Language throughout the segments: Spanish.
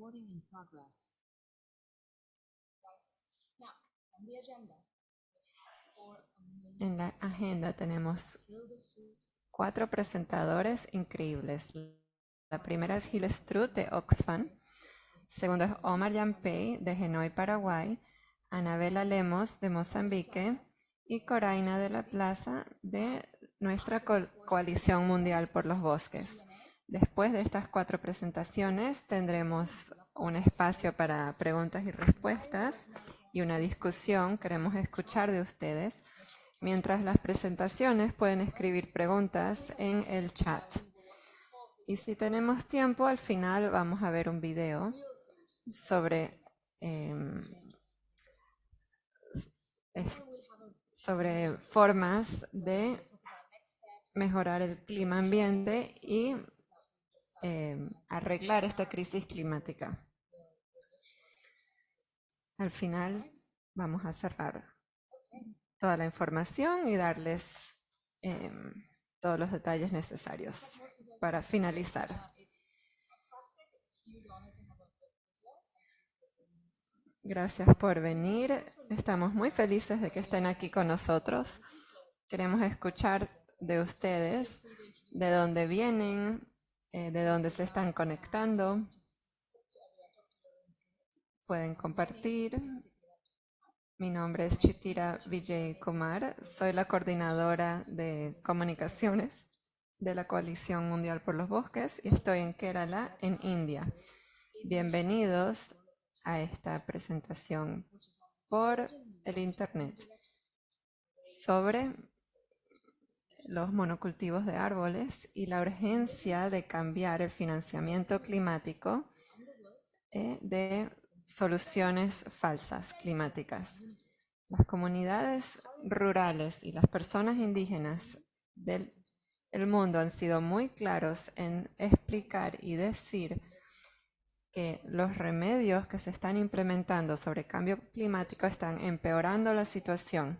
Recording in progress. En la agenda tenemos 4 presentadores increíbles. La primera es Gil Struth de Oxfam. Segundo es Omar Yampey de Hanoi, Paraguay. Anabela Lemos de Mozambique. Y Coraina de la Plaza de nuestra Coalición Mundial por los Bosques. Después de estas 4 presentaciones tendremos un espacio para preguntas y respuestas y una discusión. Queremos escuchar de ustedes. Mientras las presentaciones pueden escribir preguntas en el chat. Y si tenemos tiempo, al final vamos a ver un video sobre formas de mejorar el clima ambiente y arreglar esta crisis climática. Al final vamos a cerrar toda la información y darles todos los detalles necesarios para finalizar. Gracias por venir. Estamos muy felices de que estén aquí con nosotros. Queremos escuchar de ustedes, de dónde vienen, de dónde se están conectando. Pueden compartir. Mi nombre es Chitira Vijay Kumar. Soy la coordinadora de comunicaciones de la Coalición Mundial por los Bosques y estoy en Kerala, en India. Bienvenidos a esta presentación por el Internet sobre los monocultivos de árboles y la urgencia de cambiar el financiamiento climático de soluciones falsas climáticas. Las comunidades rurales y las personas indígenas del mundo han sido muy claros en explicar y decir que los remedios que se están implementando sobre cambio climático están empeorando la situación.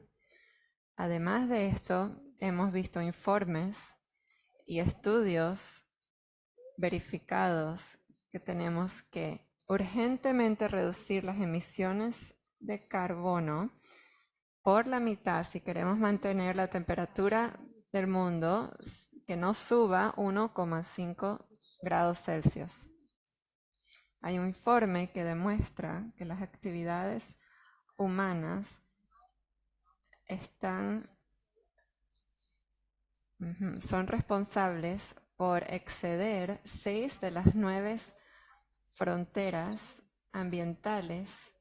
Además de esto, hemos visto informes y estudios verificados que tenemos que urgentemente reducir las emisiones de carbono por la mitad si queremos mantener la temperatura del mundo que no suba 1,5 grados Celsius. Hay un informe que demuestra que las actividades humanas son responsables por exceder 6 de las 9 fronteras ambientales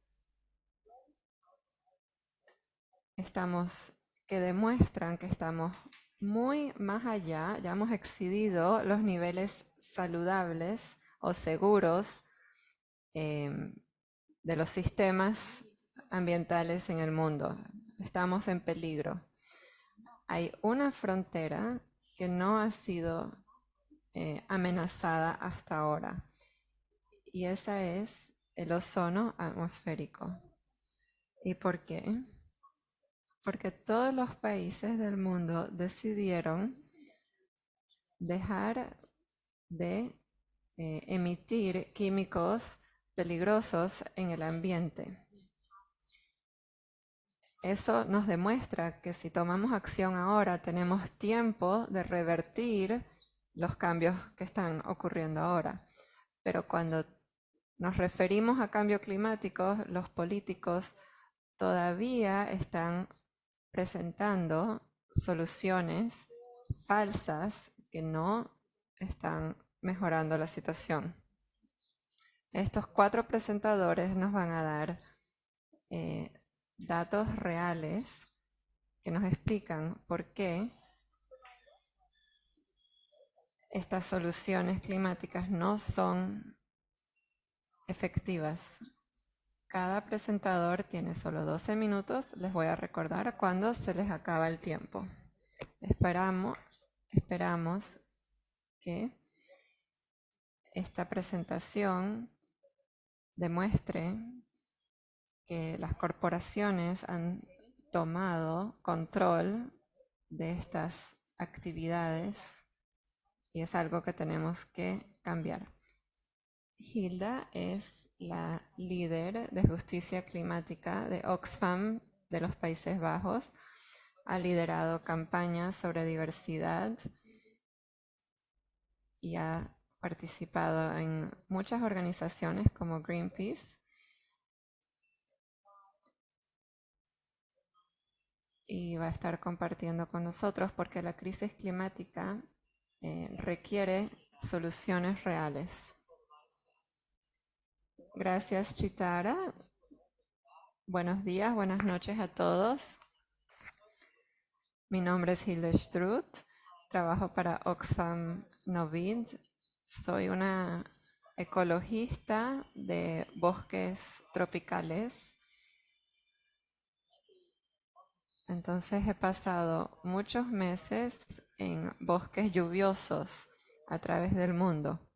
que demuestran que estamos muy más allá, ya hemos excedido los niveles saludables o seguros de los sistemas ambientales en el mundo. Estamos en peligro. Hay una frontera que no ha sido amenazada hasta ahora, y esa es el ozono atmosférico. ¿Y por qué? Porque todos los países del mundo decidieron dejar de emitir químicos peligrosos en el ambiente. Eso nos demuestra que si tomamos acción ahora, tenemos tiempo de revertir los cambios que están ocurriendo ahora. Pero cuando nos referimos a cambio climático, los políticos todavía están presentando soluciones falsas que no están mejorando la situación. Estos 4 presentadores nos van a dar datos reales que nos explican por qué estas soluciones climáticas no son efectivas. Cada presentador tiene solo 12 minutos. Les voy a recordar cuando se les acaba el tiempo. Esperamos que esta presentación demuestre que las corporaciones han tomado control de estas actividades y es algo que tenemos que cambiar. Hilda es la líder de justicia climática de Oxfam de los Países Bajos. Ha liderado campañas sobre diversidad y ha participado en muchas organizaciones como Greenpeace. Y va a estar compartiendo con nosotros porque la crisis climática requiere soluciones reales. Gracias, Chitara. Buenos días, buenas noches a todos. Mi nombre es Hilde Struth, trabajo para Oxfam Novid. Soy una ecologista de bosques tropicales. Entonces he pasado muchos meses en bosques lluviosos a través del mundo.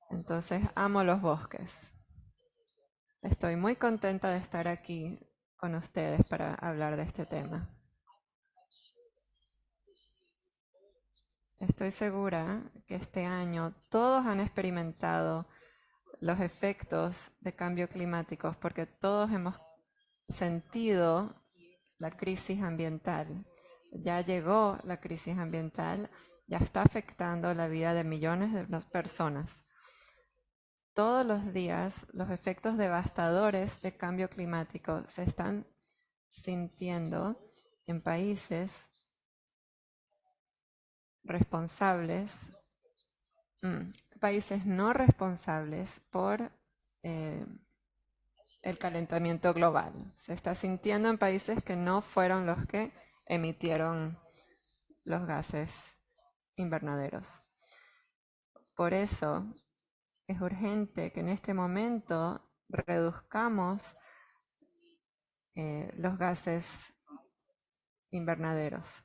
Entonces amo los bosques. Estoy muy contenta de estar aquí con ustedes para hablar de este tema. Estoy segura que este año todos han experimentado los efectos de cambio climático porque todos hemos sentido la crisis ambiental. Ya llegó la crisis ambiental, ya está afectando la vida de millones de personas. Todos los días los efectos devastadores de cambio climático se están sintiendo en países responsables, países no responsables por el calentamiento global. Se está sintiendo en países que no fueron los que emitieron los gases invernaderos. Por eso es urgente que en este momento reduzcamos los gases invernaderos.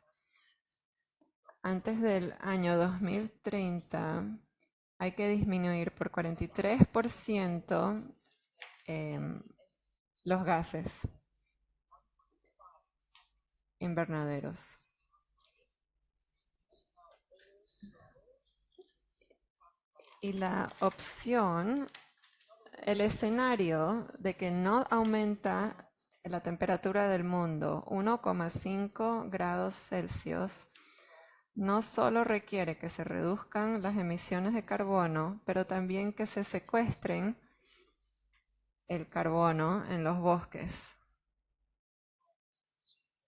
Antes del año 2030 hay que disminuir por 43% los gases invernaderos. Y la opción, el escenario de que no aumenta la temperatura del mundo 1,5 grados Celsius, no solo requiere que se reduzcan las emisiones de carbono, pero también que se secuestren el carbono en los bosques.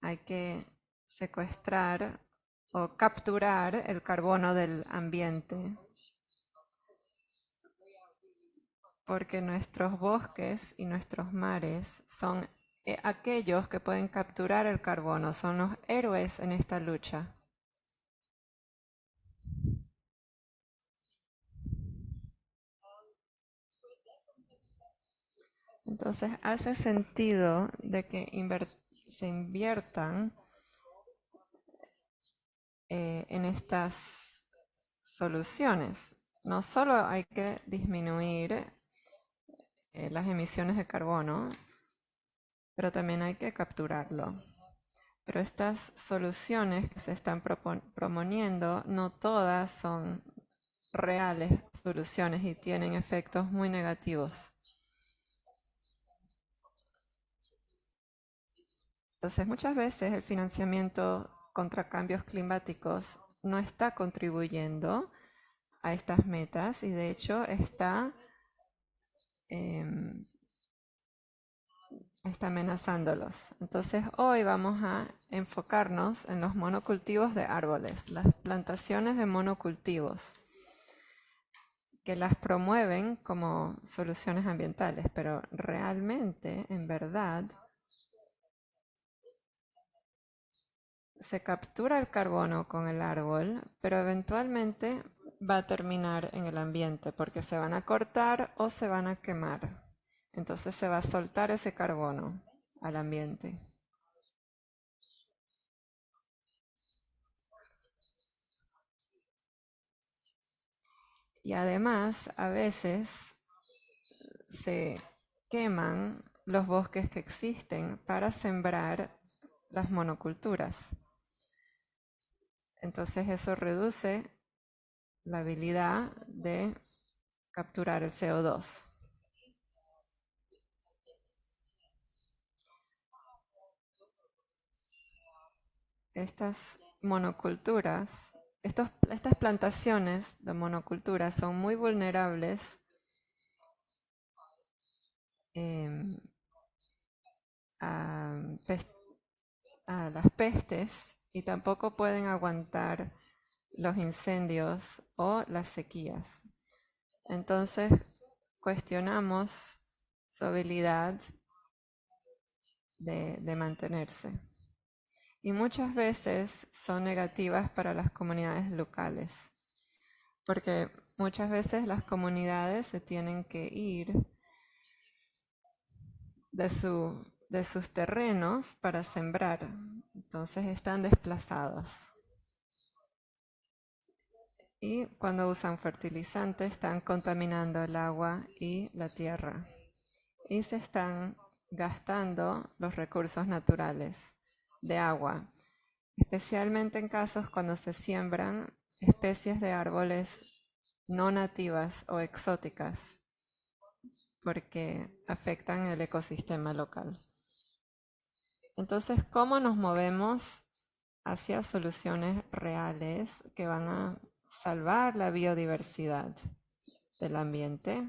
Hay que secuestrar o capturar el carbono del ambiente, porque nuestros bosques y nuestros mares son aquellos que pueden capturar el carbono, son los héroes en esta lucha. Entonces hace sentido de que se inviertan en estas soluciones. No solo hay que disminuir las emisiones de carbono, pero también hay que capturarlo. Pero estas soluciones que se están proponiendo, no todas son reales soluciones y tienen efectos muy negativos. Entonces, muchas veces el financiamiento contra cambios climáticos no está contribuyendo a estas metas y de hecho está amenazándolos. Entonces hoy vamos a enfocarnos en los monocultivos de árboles, las plantaciones de monocultivos, que las promueven como soluciones ambientales, pero realmente, en verdad, se captura el carbono con el árbol, pero eventualmente va a terminar en el ambiente porque se van a cortar o se van a quemar. Entonces se va a soltar ese carbono al ambiente. Y además, a veces se queman los bosques que existen para sembrar las monoculturas. Entonces eso reduce la habilidad de capturar el CO2. Estas monoculturas, estas plantaciones de monocultura son muy vulnerables a, a las pestes y tampoco pueden aguantar los incendios o las sequías. Entonces, cuestionamos su habilidad de mantenerse. Y muchas veces son negativas para las comunidades locales, porque muchas veces las comunidades se tienen que ir de sus terrenos para sembrar, entonces están desplazados. Y cuando usan fertilizantes están contaminando el agua y la tierra. Y se están gastando los recursos naturales de agua, especialmente en casos cuando se siembran especies de árboles no nativas o exóticas, porque afectan el ecosistema local. Entonces, ¿cómo nos movemos hacia soluciones reales que van a salvar la biodiversidad del ambiente?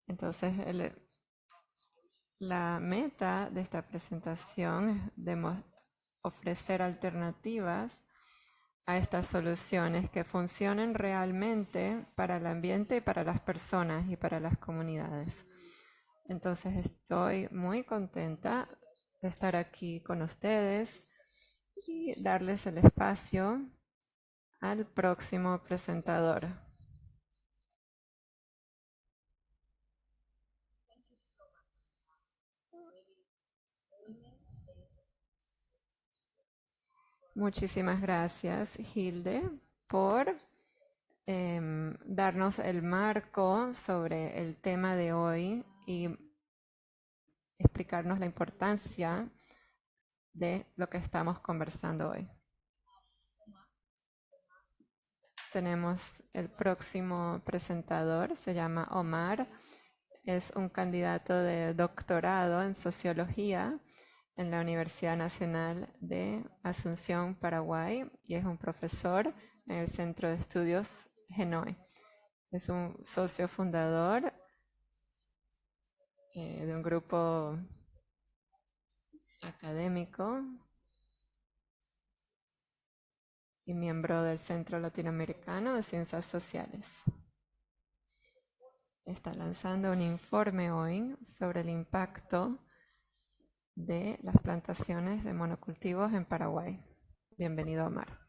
Entonces, la meta de esta presentación es ofrecer alternativas a estas soluciones que funcionen realmente para el ambiente y para las personas y para las comunidades. Entonces estoy muy contenta de estar aquí con ustedes y darles el espacio al próximo presentador. Muchísimas gracias, Hilde, por darnos el marco sobre el tema de hoy y explicarnos la importancia de lo que estamos conversando hoy. Tenemos el próximo presentador, se llama Omar, es un candidato de doctorado en sociología en la Universidad Nacional de Asunción, Paraguay, y es un profesor en el Centro de Estudios Genoe. Es un socio fundador de un grupo académico y miembro del Centro Latinoamericano de Ciencias Sociales. Está lanzando un informe hoy sobre el impacto de las plantaciones de monocultivos en Paraguay. Bienvenido, Omar.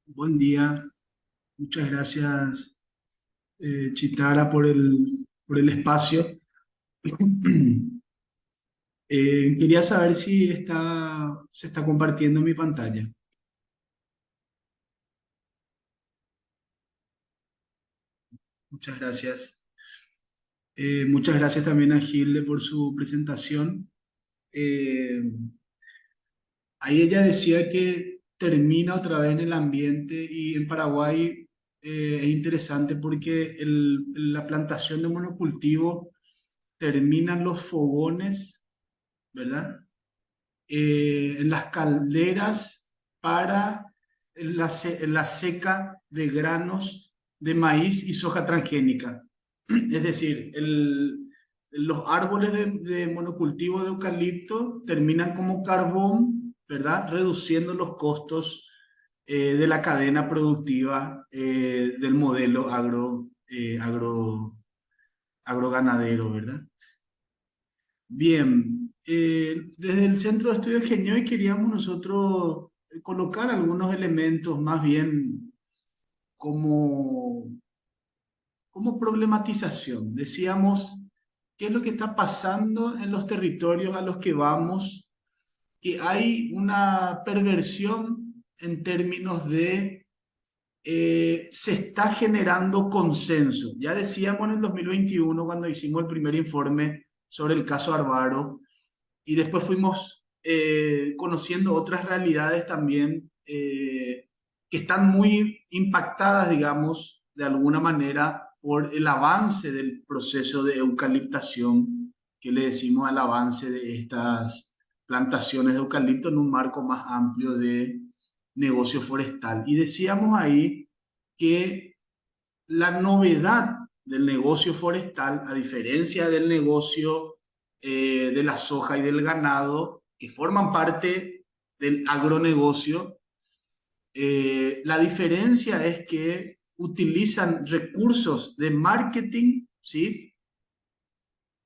Buen día, muchas gracias Chitara por el espacio. Quería saber si se está compartiendo mi pantalla. Muchas gracias. Muchas gracias también a Gilde por su presentación. Eh, Ahí ella decía que termina otra vez en el ambiente y en Paraguay es interesante porque la plantación de monocultivo terminan los fogones, ¿verdad? En las calderas para la seca de granos de maíz y soja transgénica. Es decir, los árboles de monocultivo de eucalipto terminan como carbón, ¿verdad? Reduciendo los costos de la cadena productiva del modelo agroganadero, ¿verdad? Bien, desde el Centro de Estudios Genioy queríamos nosotros colocar algunos elementos más bien como, como problematización. Decíamos, ¿qué es lo que está pasando en los territorios a los que vamos? Que hay una perversión en términos de se está generando consenso. Ya decíamos en el 2021, cuando hicimos el primer informe sobre el caso Arvaro, y después fuimos conociendo otras realidades también que están muy impactadas, digamos, de alguna manera por el avance del proceso de eucaliptación, que le decimos al avance de estas plantaciones de eucalipto en un marco más amplio de negocio forestal. Y decíamos ahí que la novedad del negocio forestal, a diferencia del negocio de la soja y del ganado, que forman parte del agronegocio, la diferencia es que utilizan recursos de marketing, ¿sí?,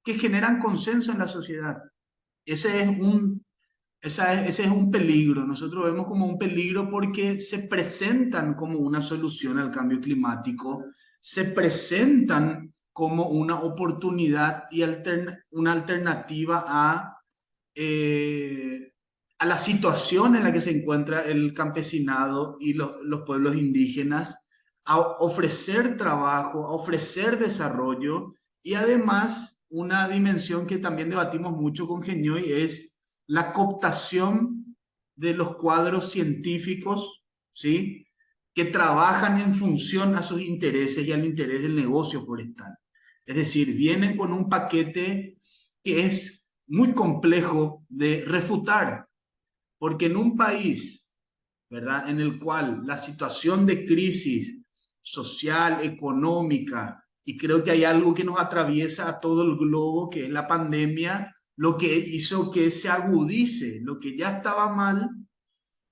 que generan consenso en la sociedad. Ese es ese es un peligro. Nosotros vemos como un peligro porque se presentan como una solución al cambio climático, se presentan como una oportunidad y una alternativa eh, a la situación en la que se encuentra el campesinado y los pueblos indígenas, a ofrecer trabajo, a ofrecer desarrollo y además una dimensión que también debatimos mucho con Genioy es la cooptación de los cuadros científicos, ¿sí?, que trabajan en función a sus intereses y al interés del negocio forestal. Es decir, vienen con un paquete que es muy complejo de refutar, porque en un país, ¿verdad?, en el cual la situación de crisis social, económica, y creo que hay algo que nos atraviesa a todo el globo, que es la pandemia, lo que hizo que se agudice, lo que ya estaba mal,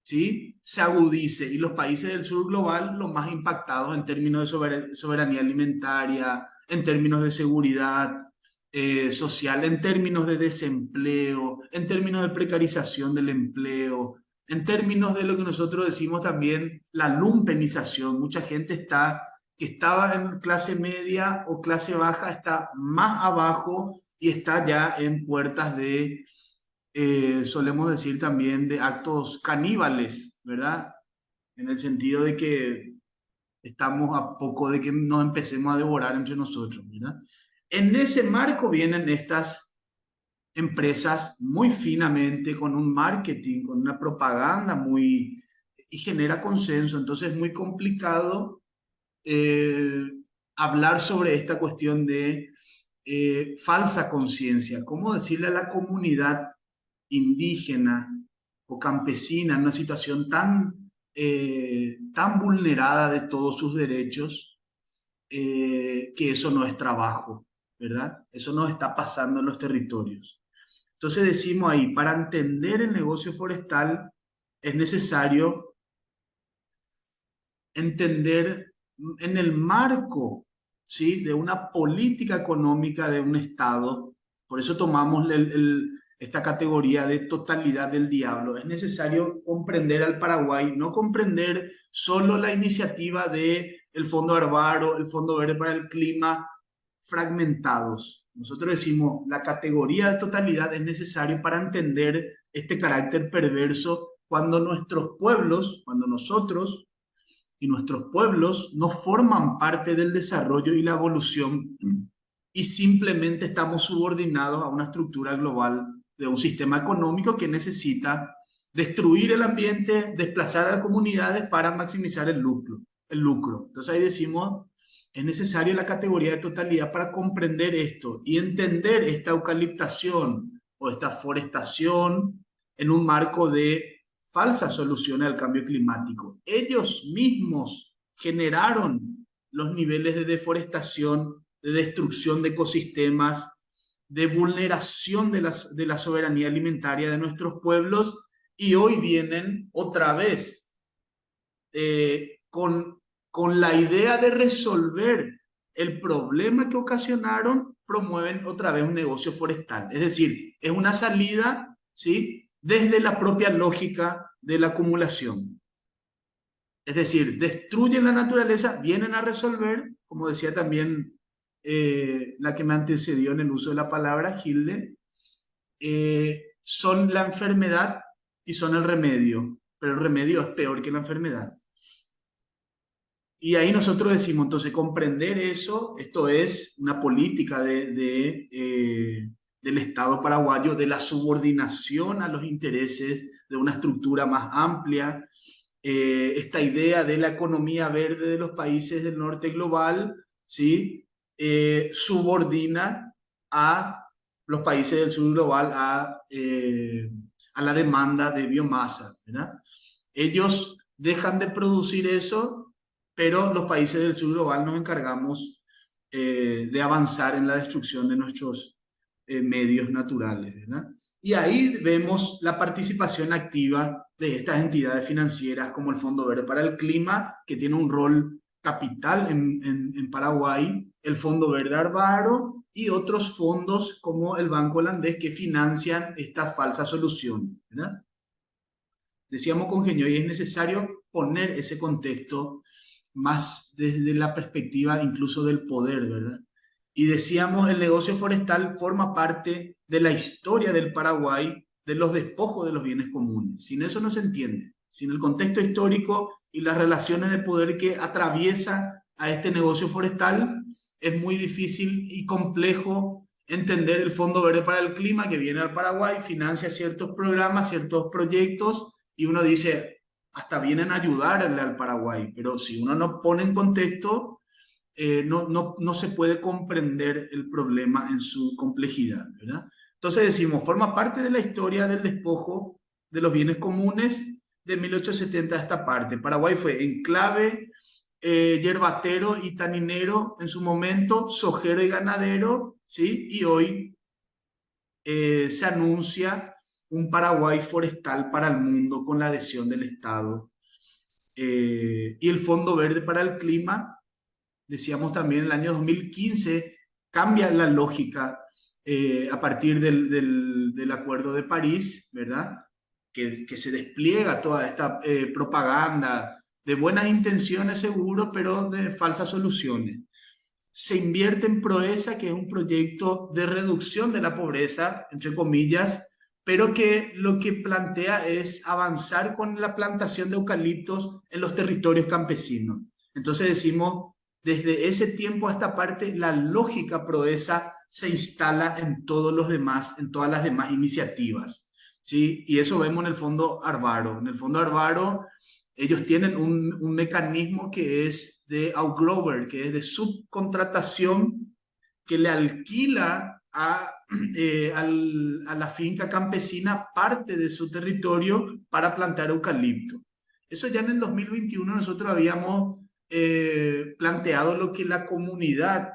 ¿sí?, se agudice. Y los países del sur global, los más impactados en términos de soberanía alimentaria, en términos de seguridad social, en términos de desempleo, en términos de precarización del empleo, en términos de lo que nosotros decimos también la lumpenización. Mucha gente que estaba en clase media o clase baja, está más abajo y está ya en puertas de solemos decir también de actos caníbales, ¿verdad? En el sentido de que estamos a poco de que nos empecemos a devorar entre nosotros, ¿verdad? En ese marco vienen estas empresas muy finamente, con un marketing, con una propaganda muy... y genera consenso, entonces es muy complicado eh, hablar sobre esta cuestión de falsa conciencia, cómo decirle a la comunidad indígena o campesina en una situación tan vulnerada de todos sus derechos, que eso no es trabajo, ¿verdad? Eso no está pasando en los territorios. Entonces decimos ahí, para entender el negocio forestal es necesario entender en el marco, ¿sí?, de una política económica de un Estado. Por eso tomamos esta categoría de totalidad del diablo. Es necesario comprender al Paraguay, no comprender solo la iniciativa de el Fondo Arbaro, el Fondo Verde para el Clima, fragmentados. Nosotros decimos, la categoría de totalidad es necesario para entender este carácter perverso cuando nuestros pueblos, cuando nosotros y nuestros pueblos no forman parte del desarrollo y la evolución y simplemente estamos subordinados a una estructura global de un sistema económico que necesita destruir el ambiente, desplazar a las comunidades para maximizar el lucro. El lucro. Entonces ahí decimos, es necesaria la categoría de totalidad para comprender esto y entender esta eucaliptación o esta forestación en un marco de falsas soluciones al cambio climático. Ellos mismos generaron los niveles de deforestación, de destrucción de ecosistemas, de vulneración de la soberanía alimentaria de nuestros pueblos y hoy vienen otra vez con la idea de resolver el problema que ocasionaron, promueven otra vez un negocio forestal. Es decir, es una salida, ¿sí?, desde la propia lógica de la acumulación. Es decir, destruyen la naturaleza, vienen a resolver, como decía también la que me antecedió en el uso de la palabra, Hilde, son la enfermedad y son el remedio, pero el remedio es peor que la enfermedad. Y ahí nosotros decimos, entonces, comprender eso, esto es una política del Estado paraguayo, de la subordinación a los intereses de una estructura más amplia, esta idea de la economía verde de los países del norte global, ¿sí? Subordina a los países del sur global a la demanda de biomasa, ¿verdad? Ellos dejan de producir eso, pero los países del sur global nos encargamos de avanzar en la destrucción de nuestros medios naturales, ¿verdad? Y ahí vemos la participación activa de estas entidades financieras como el Fondo Verde para el Clima, que tiene un rol capital en Paraguay, el Fondo Verde Arvaro y otros fondos como el Banco Holandés que financian esta falsa solución, ¿verdad? Decíamos con Genio, y es necesario poner ese contexto más desde la perspectiva incluso del poder, ¿verdad? Y decíamos, el negocio forestal forma parte de la historia del Paraguay, de los despojos de los bienes comunes. Sin eso no se entiende. Sin el contexto histórico y las relaciones de poder que atraviesa a este negocio forestal, es muy difícil y complejo entender el Fondo Verde para el Clima que viene al Paraguay, financia ciertos programas, ciertos proyectos, y uno dice, hasta vienen a ayudarle al Paraguay, pero si uno no pone en contexto, no se puede comprender el problema en su complejidad, ¿verdad? Entonces decimos, forma parte de la historia del despojo de los bienes comunes de 1870 a esta parte. Paraguay fue enclave, yerbatero y taninero en su momento, sojero y ganadero, ¿sí? Y hoy se anuncia un Paraguay forestal para el mundo con la adhesión del Estado. Y el Fondo Verde para el Clima, decíamos también en el año 2015, cambia la lógica a partir del Acuerdo de París, ¿verdad? Que se despliega toda esta propaganda de buenas intenciones seguro, pero de falsas soluciones. Se invierte en Proeza, que es un proyecto de reducción de la pobreza, entre comillas, pero que lo que plantea es avanzar con la plantación de eucaliptos en los territorios campesinos. Entonces decimos, desde ese tiempo a esta parte, la lógica Proeza se instala en todos los demás, en todas las demás iniciativas, ¿sí? Y eso vemos en el Fondo Arvaro. En el Fondo Arvaro ellos tienen un mecanismo que es de outgrower, que es de subcontratación, que le alquila a la finca campesina parte de su territorio para plantar eucalipto. Eso ya en el 2021 nosotros habíamos planteado lo que la comunidad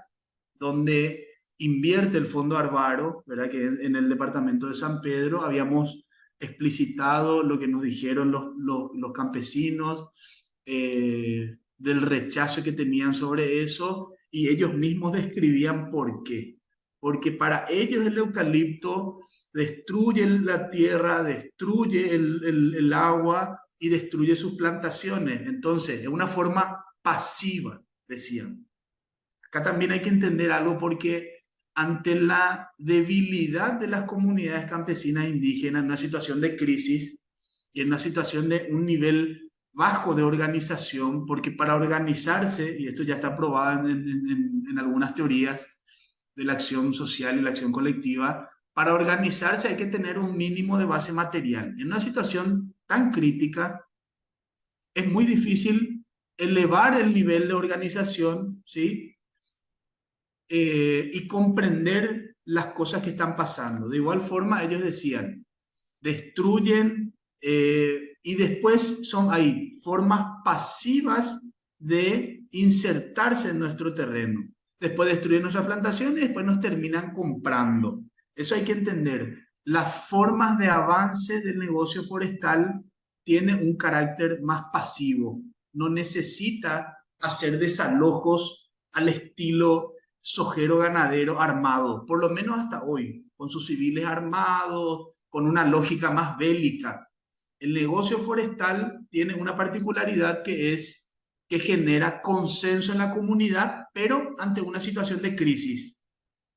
donde invierte el Fondo Arvaro, ¿verdad? Que es en el departamento de San Pedro, habíamos explicitado lo que nos dijeron los campesinos, del rechazo que tenían sobre eso, y ellos mismos describían por qué. Porque para ellos el eucalipto destruye la tierra, destruye el agua y destruye sus plantaciones. Entonces, es una forma pasiva, decían. Acá también hay que entender algo porque ante la debilidad de las comunidades campesinas indígenas en una situación de crisis y en una situación de un nivel bajo de organización, porque para organizarse, y esto ya está probado en algunas teorías de la acción social y la acción colectiva, para organizarse hay que tener un mínimo de base material. En una situación tan crítica, es muy difícil elevar el nivel de organización, ¿sí? Y comprender las cosas que están pasando. De igual forma, ellos decían, destruyen y después hay formas pasivas de insertarse en nuestro terreno. Después destruyen nuestra plantación y después nos terminan comprando. Eso hay que entender. Las formas de avance del negocio forestal tienen un carácter más pasivo. No necesita hacer desalojos al estilo sojero ganadero armado, por lo menos hasta hoy, con sus civiles armados, con una lógica más bélica. El negocio forestal tiene una particularidad que es que genera consenso en la comunidad, pero ante una situación de crisis,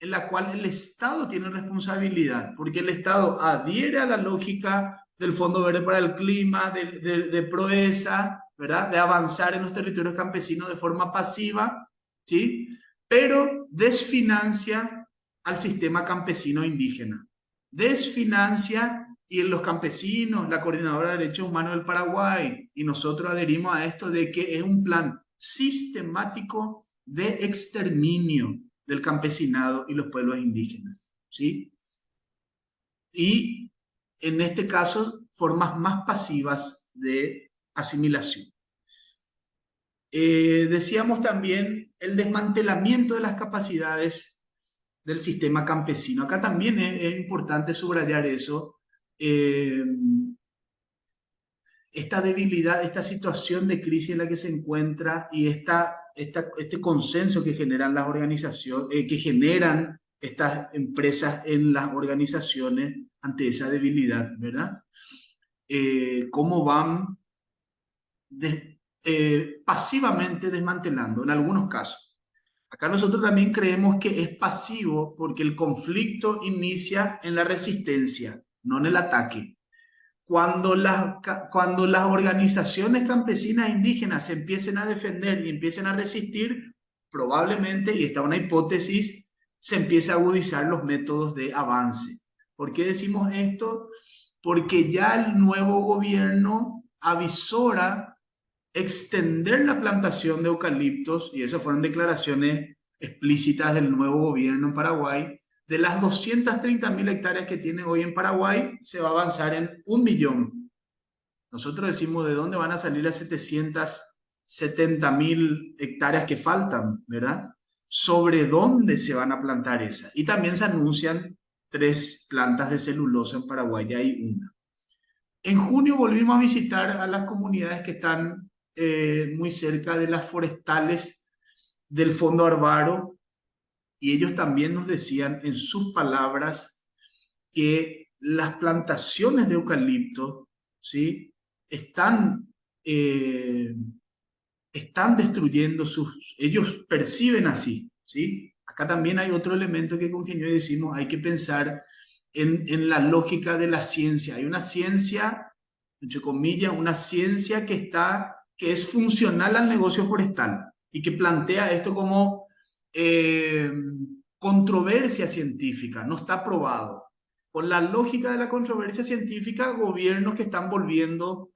en la cual el Estado tiene responsabilidad, porque el Estado adhiere a la lógica del Fondo Verde para el Clima, de Proeza, ¿verdad? De avanzar en los territorios campesinos de forma pasiva, ¿sí? Pero desfinancia al sistema campesino indígena. Desfinancia y en los campesinos, la Coordinadora de Derechos Humanos del Paraguay y nosotros adherimos a esto de que es un plan sistemático de exterminio del campesinado y los pueblos indígenas, ¿sí? Y en este caso, formas más pasivas de asimilación. Decíamos también el desmantelamiento de las capacidades del sistema campesino. Acá también es importante subrayar eso. Eh, esta debilidad, esta situación de crisis en la que se encuentra y este consenso que generan las organizaciones, que generan estas empresas en las organizaciones ante esa debilidad, ¿verdad? Cómo van pasivamente desmantelando en algunos casos. Acá nosotros también creemos que es pasivo porque el conflicto inicia en la resistencia, no en el ataque. Cuando las organizaciones campesinas e indígenas se empiecen a defender y empiecen a resistir, probablemente, y esta es una hipótesis, se empiece a agudizar los métodos de avance. ¿Por qué decimos esto? Porque ya el nuevo gobierno avisora extender la plantación de eucaliptos, y esas fueron declaraciones explícitas del nuevo gobierno en Paraguay. De las 230.000 hectáreas que tiene hoy en Paraguay, se va a avanzar en 1.000.000. Nosotros decimos de dónde van a salir las 770.000 hectáreas que faltan, ¿verdad? Sobre dónde se van a plantar esas. Y también se anuncian 3 plantas de celulosa en Paraguay, ya hay una. En junio volvimos a visitar a las comunidades que están muy cerca de las forestales del Fondo Arvaro, y ellos también nos decían en sus palabras que las plantaciones de eucalipto, ¿sí? Eh, están destruyendo ellos perciben así, ¿sí? Acá también hay otro elemento que congenió y decimos, hay que pensar en la lógica de la ciencia. Hay una ciencia, entre comillas, una ciencia que es funcional al negocio forestal y que plantea esto como eh, controversia científica, no está probado. Con la lógica de la controversia científica, gobiernos que están volviendo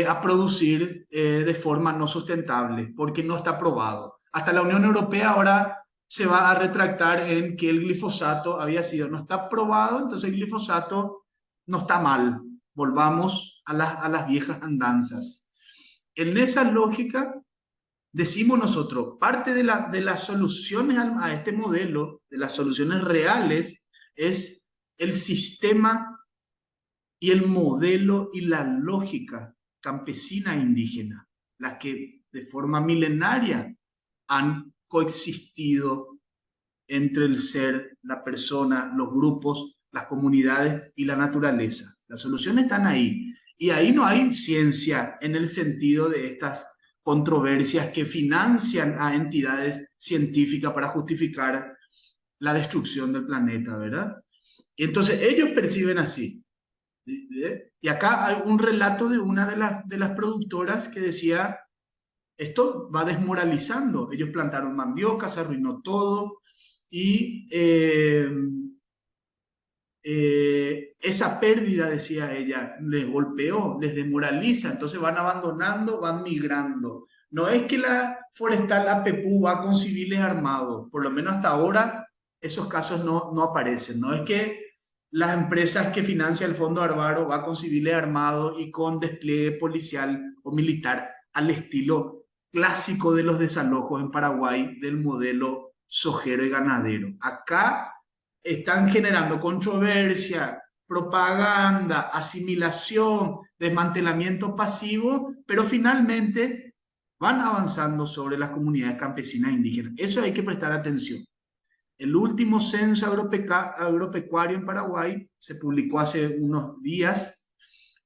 a producir de forma no sustentable, porque no está probado. Hasta la Unión Europea ahora se va a retractar en que el glifosato no está probado, entonces el glifosato no está mal. Volvamos a las viejas andanzas. En esa lógica, decimos nosotros, parte de las soluciones a este modelo, de las soluciones reales, es el sistema y el modelo y la lógica campesina e indígena, las que de forma milenaria han coexistido entre el ser, la persona, los grupos, las comunidades y la naturaleza. Las soluciones están ahí. Y ahí no hay ciencia en el sentido de estas controversias que financian a entidades científicas para justificar la destrucción del planeta, ¿verdad? Y entonces ellos perciben así. Y acá hay un relato de una de las productoras que decía, esto va desmoralizando. Ellos plantaron mandioca, se arruinó todo y esa pérdida, decía ella, les golpeó, les desmoraliza, entonces van abandonando, van migrando. No es que la forestal APPU va con civiles armados, por lo menos hasta ahora esos casos no aparecen. No es que las empresas que financia el Fondo Arvaro va con civiles armados y con despliegue policial o militar al estilo clásico de los desalojos en Paraguay del modelo sojero y ganadero. Acá están generando controversia, propaganda, asimilación, desmantelamiento pasivo, pero finalmente van avanzando sobre las comunidades campesinas e indígenas. Eso hay que prestar atención. El último censo agropecuario en Paraguay se publicó hace unos días,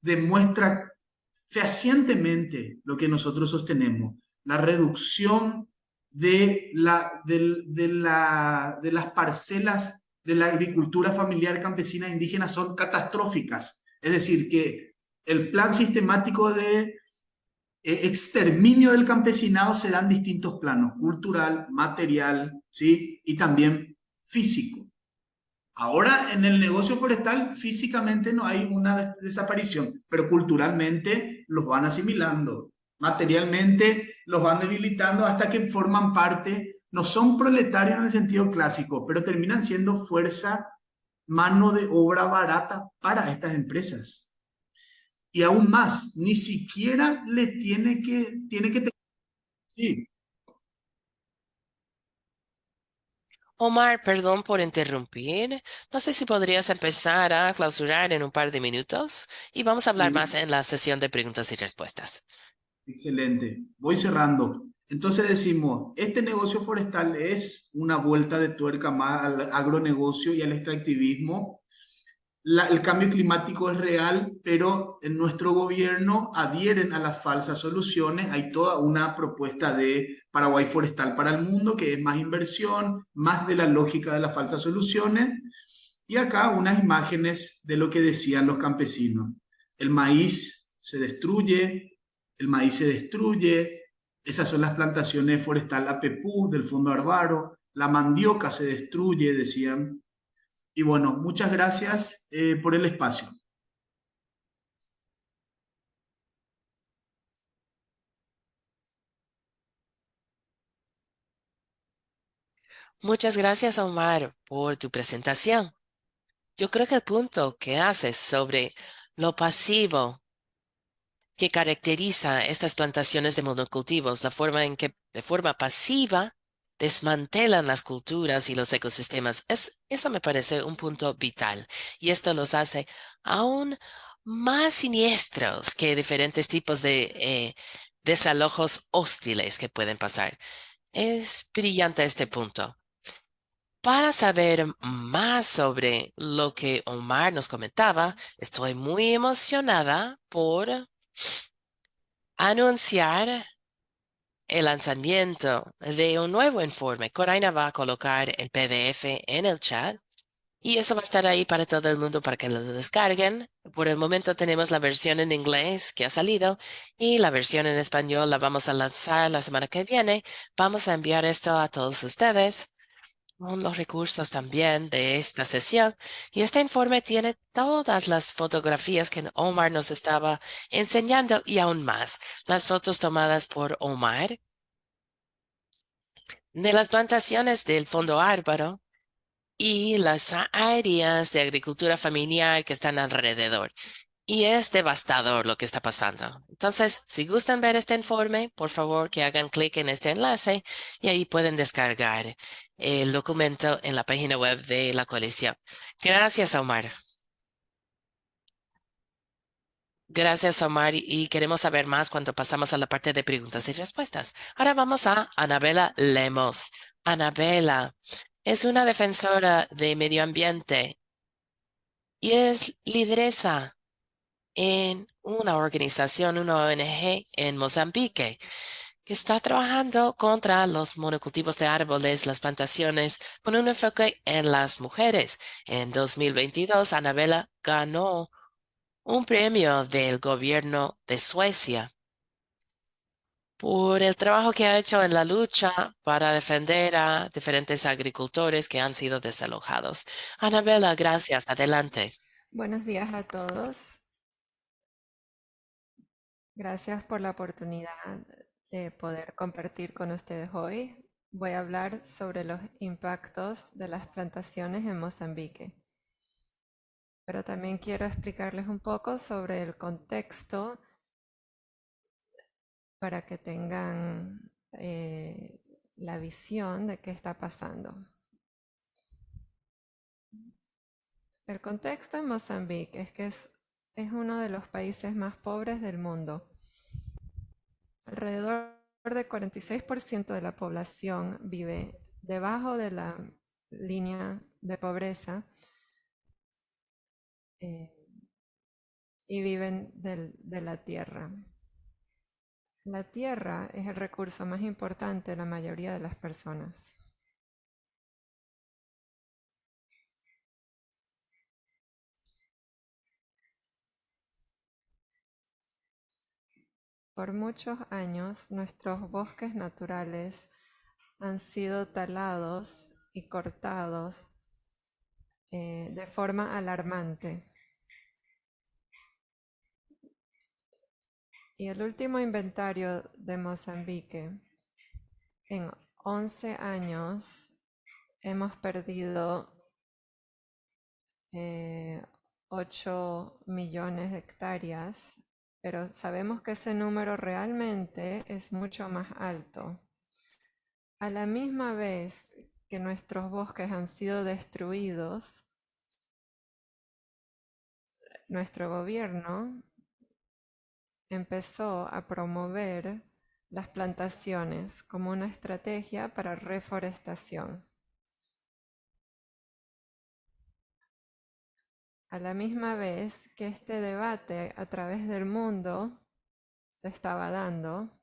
demuestra fehacientemente lo que nosotros sostenemos, la reducción de las parcelas de la agricultura familiar campesina indígena son catastróficas. Es decir, que el plan sistemático de exterminio del campesinado se da en distintos planos, cultural, material, ¿sí? Y también físico. Ahora, en el negocio forestal, físicamente no hay una desaparición, pero culturalmente los van asimilando, materialmente los van debilitando hasta que forman parte, no son proletarios en el sentido clásico, pero terminan siendo fuerza, mano de obra barata para estas empresas. Y aún más, ni siquiera le tiene que tener, sí, Omar, perdón por interrumpir. No sé si podrías empezar a clausurar en un par de minutos y vamos a hablar más sí. en la sesión de preguntas y respuestas. Excelente. Voy cerrando. Entonces decimos, este negocio forestal es una vuelta de tuerca más al agronegocio y al extractivismo. El cambio climático es real, pero en nuestro gobierno adhieren a las falsas soluciones. Hay toda una propuesta de Paraguay Forestal para el mundo, que es más inversión, más de la lógica de las falsas soluciones. Y acá unas imágenes de lo que decían los campesinos. El maíz se destruye, el maíz se destruye, esas son las plantaciones forestal APPU del Fondo Arbaro, la mandioca se destruye, decían. Y bueno, muchas gracias por el espacio. Muchas gracias, Omar, por tu presentación. Yo creo que el punto que haces sobre lo pasivo que caracteriza estas plantaciones de monocultivos, la forma en que de forma pasiva desmantelan las culturas y los ecosistemas. Eso me parece un punto vital y esto los hace aún más siniestros que diferentes tipos de desalojos hostiles que pueden pasar. Es brillante este punto. Para saber más sobre lo que Omar nos comentaba, estoy muy emocionada por anunciar el lanzamiento de un nuevo informe. Coraina va a colocar el PDF en el chat y eso va a estar ahí para todo el mundo para que lo descarguen. Por el momento tenemos la versión en inglés que ha salido y la versión en español la vamos a lanzar la semana que viene. Vamos a enviar esto a todos ustedes con los recursos también de esta sesión. Y este informe tiene todas las fotografías que Omar nos estaba enseñando y aún más. Las fotos tomadas por Omar de las plantaciones del Fondo Árbaro y las áreas de agricultura familiar que están alrededor. Y es devastador lo que está pasando. Entonces, si gustan ver este informe, por favor que hagan clic en este enlace y ahí pueden descargar el documento en la página web de la coalición. Gracias, Omar. Gracias, Omar. Y queremos saber más cuando pasamos a la parte de preguntas y respuestas. Ahora vamos a Anabela Lemos. Anabela es una defensora de medio ambiente y es lideresa en una organización, una ONG en Mozambique, que está trabajando contra los monocultivos de árboles, las plantaciones, con un enfoque en las mujeres. En 2022, Anabela ganó un premio del gobierno de Suecia por el trabajo que ha hecho en la lucha para defender a diferentes agricultores que han sido desalojados. Anabela, gracias. Adelante. Buenos días a todos. Gracias por la oportunidad de poder compartir con ustedes hoy. Voy a hablar sobre los impactos de las plantaciones en Mozambique, pero también quiero explicarles un poco sobre el contexto para que tengan la visión de qué está pasando. El contexto en Mozambique es que es uno de los países más pobres del mundo. Alrededor del 46% de la población vive debajo de la línea de pobreza eh, y viven de la tierra. La tierra es el recurso más importante de la mayoría de las personas. Por muchos años, nuestros bosques naturales han sido talados y cortados de forma alarmante. Y el último inventario de Mozambique, en 11 años hemos perdido 8 millones de hectáreas, pero sabemos que ese número realmente es mucho más alto. A la misma vez que nuestros bosques han sido destruidos, nuestro gobierno empezó a promover las plantaciones como una estrategia para reforestación. A la misma vez que este debate a través del mundo se estaba dando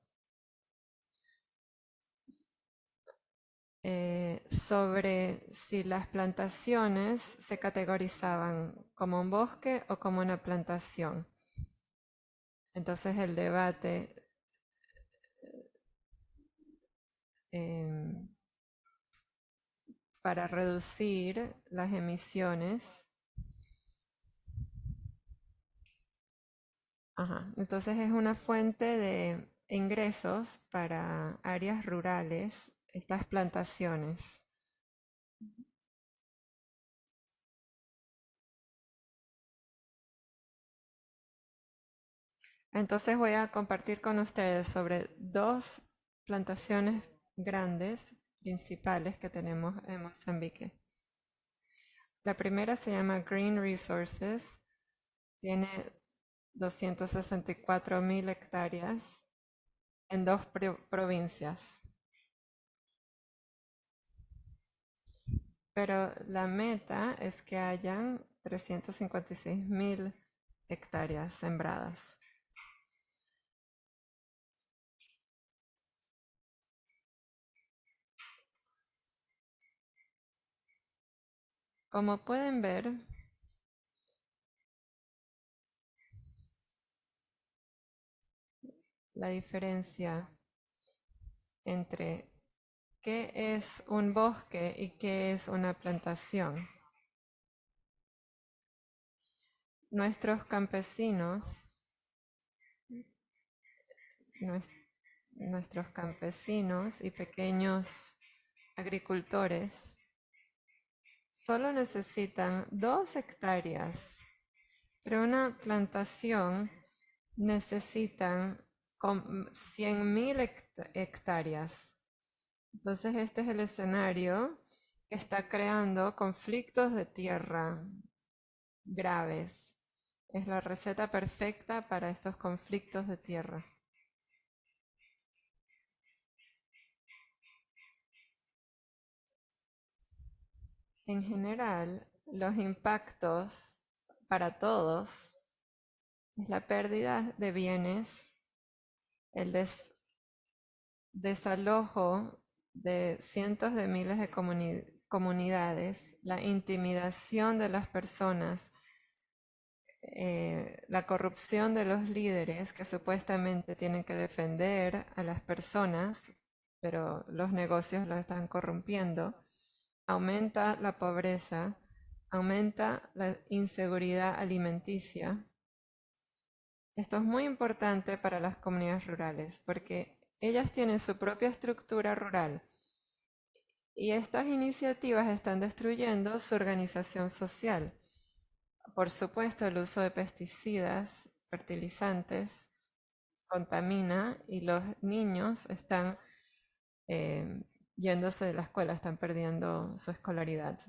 sobre si las plantaciones se categorizaban como un bosque o como una plantación. Entonces el debate para reducir las emisiones. Entonces es una fuente de ingresos para áreas rurales, estas plantaciones. Entonces voy a compartir con ustedes sobre 2 plantaciones grandes, principales que tenemos en Mozambique. La primera se llama Green Resources, tiene 264.000 hectáreas en 2 provincias. Pero la meta es que hayan 356.000 hectáreas sembradas. Como pueden ver, la diferencia entre qué es un bosque y qué es una plantación. Nuestros campesinos y pequeños agricultores solo necesitan 2 hectáreas, pero una plantación necesitan 100.000 hectáreas. Entonces este es el escenario que está creando conflictos de tierra graves. Es la receta perfecta para estos conflictos de tierra. En general, los impactos para todos es la pérdida de bienes, el desalojo de cientos de miles de comunidades, la intimidación de las personas, la corrupción de los líderes que supuestamente tienen que defender a las personas, pero los negocios los están corrompiendo, aumenta la pobreza, aumenta la inseguridad alimenticia. Esto es muy importante para las comunidades rurales porque ellas tienen su propia estructura rural y estas iniciativas están destruyendo su organización social. Por supuesto, el uso de pesticidas, fertilizantes, contamina y los niños están yéndose de la escuela, están perdiendo su escolaridad.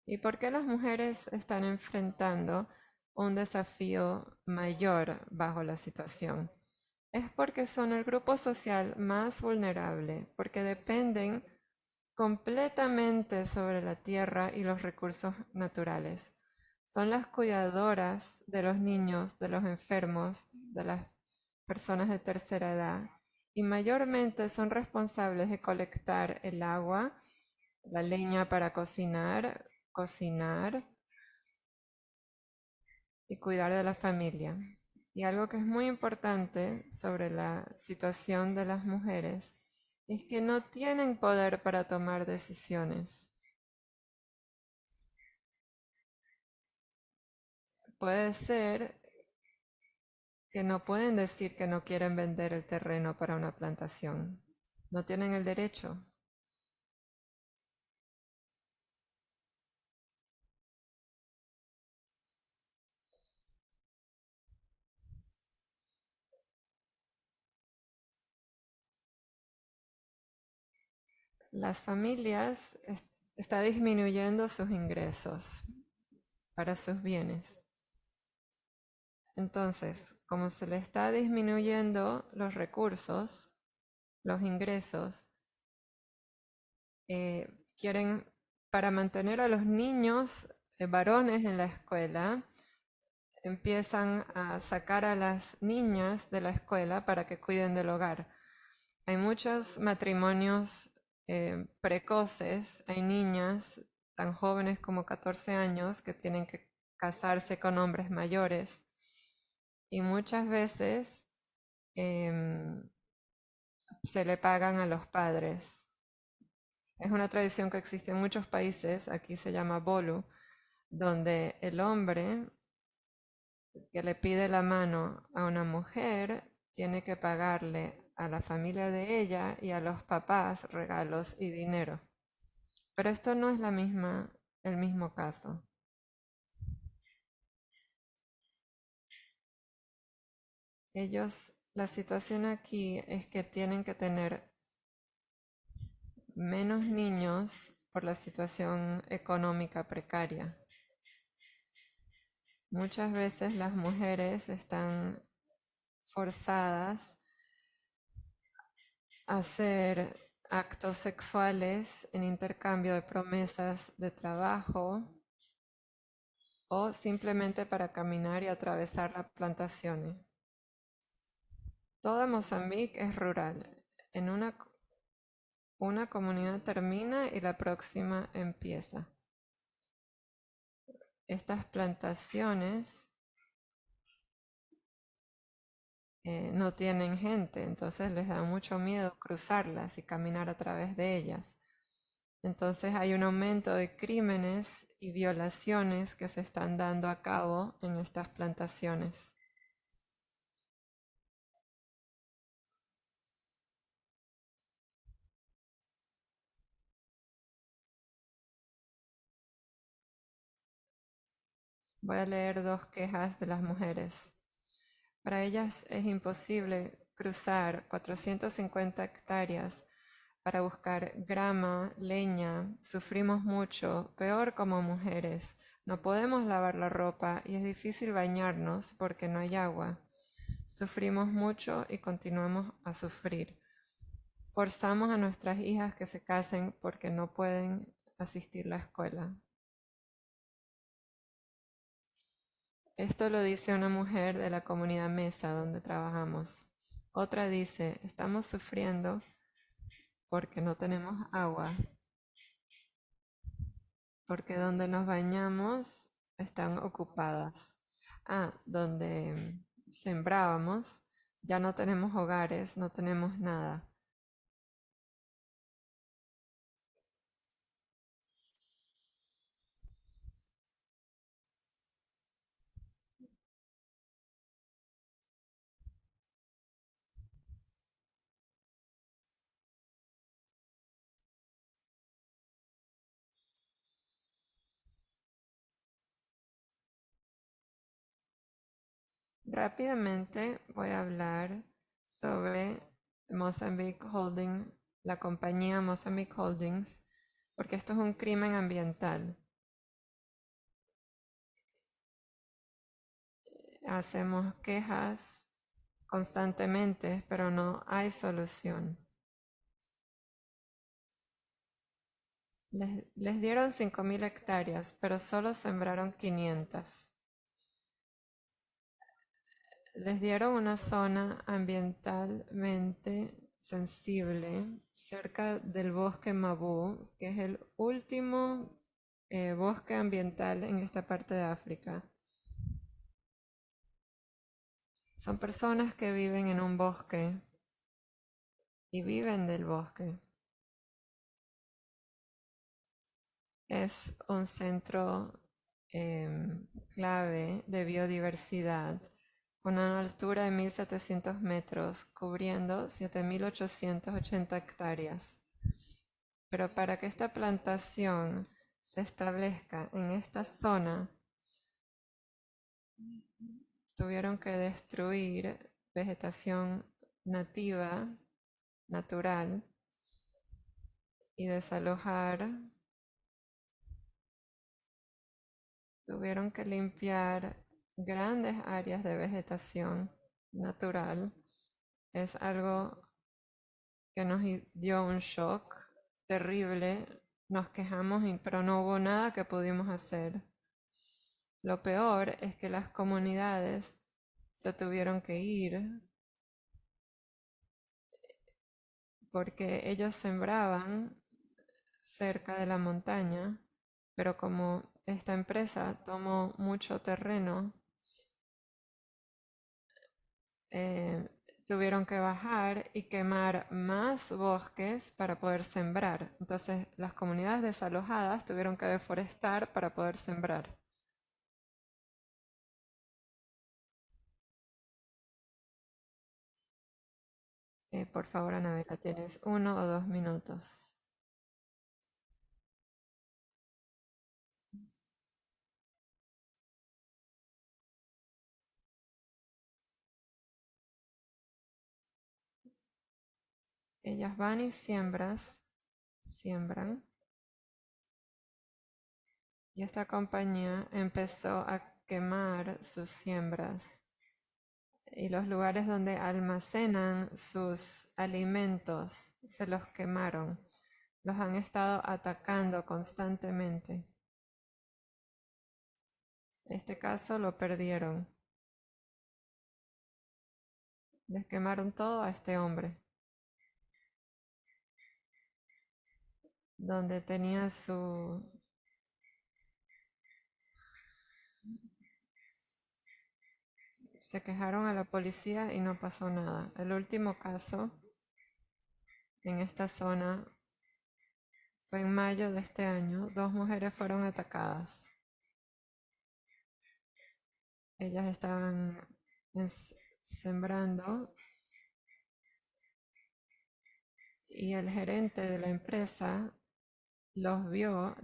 ¿Y por qué las mujeres están enfrentando un desafío mayor bajo la situación? Es porque son el grupo social más vulnerable, porque dependen completamente sobre la tierra y los recursos naturales. Son las cuidadoras de los niños, de los enfermos, de las personas de tercera edad y mayormente son responsables de colectar el agua, la leña para cocinar y cuidar de la familia. Y algo que es muy importante sobre la situación de las mujeres es que no tienen poder para tomar decisiones. Puede ser que no pueden decir que no quieren vender el terreno para una plantación. No tienen el derecho. Las familias está disminuyendo sus ingresos para sus bienes. Entonces, como se le está disminuyendo los recursos, los ingresos, quieren, para mantener a los niños varones en la escuela, empiezan a sacar a las niñas de la escuela para que cuiden del hogar. Hay muchos matrimonios precoces, hay niñas tan jóvenes como 14 años que tienen que casarse con hombres mayores y muchas veces se le pagan a los padres. Es una tradición que existe en muchos países, aquí se llama bolu, donde el hombre que le pide la mano a una mujer tiene que pagarle a la familia de ella y a los papás regalos y dinero. Pero esto no es el mismo caso. La situación aquí es que tienen que tener menos niños por la situación económica precaria. Muchas veces las mujeres están forzadas a hacer actos sexuales en intercambio de promesas de trabajo o simplemente para caminar y atravesar las plantaciones. Toda Mozambique es rural. En una comunidad termina y la próxima empieza. Estas plantaciones no tienen gente, entonces les da mucho miedo cruzarlas y caminar a través de ellas. Entonces hay un aumento de crímenes y violaciones que se están dando a cabo en estas plantaciones. Voy a leer 2 quejas de las mujeres. Para ellas es imposible cruzar 450 hectáreas para buscar grama, leña. Sufrimos mucho, peor como mujeres. No podemos lavar la ropa y es difícil bañarnos porque no hay agua. Sufrimos mucho y continuamos a sufrir. Forzamos a nuestras hijas que se casen porque no pueden asistir a la escuela. Esto lo dice una mujer de la comunidad Mesa donde trabajamos. Otra dice, estamos sufriendo porque no tenemos agua, porque donde nos bañamos están ocupadas. Donde sembrábamos, ya no tenemos hogares, no tenemos nada. Rápidamente voy a hablar sobre Mozambique Holding, la compañía Mozambique Holdings, porque esto es un crimen ambiental. Hacemos quejas constantemente, pero no hay solución. Les dieron 5.000 hectáreas, pero solo sembraron 500. Les dieron una zona ambientalmente sensible cerca del bosque Mabú, que es el último bosque ambiental en esta parte de África. Son personas que viven en un bosque y viven del bosque. Es un centro clave de biodiversidad con una altura de 1.700 metros, cubriendo 7.880 hectáreas. Pero para que esta plantación se establezca en esta zona, tuvieron que destruir vegetación nativa, natural, y desalojar. Tuvieron que limpiar grandes áreas de vegetación natural. Es algo que nos dio un shock terrible. Nos quejamos, pero no hubo nada que pudimos hacer. Lo peor es que las comunidades se tuvieron que ir porque ellos sembraban cerca de la montaña, pero como esta empresa tomó mucho terreno, tuvieron que bajar y quemar más bosques para poder sembrar. Entonces las comunidades desalojadas tuvieron que deforestar para poder sembrar. Por favor, Anabela, tienes 1 o 2 minutos. Ellas van y siembran, y esta compañía empezó a quemar sus siembras y los lugares donde almacenan sus alimentos se los quemaron. Los han estado atacando constantemente. Este caso lo perdieron. Les quemaron todo a este hombre, donde tenía su... Se quejaron a la policía y no pasó nada. El último caso en esta zona fue en mayo de este año. 2 mujeres fueron atacadas. Ellas estaban sembrando y el gerente de la empresa las vio,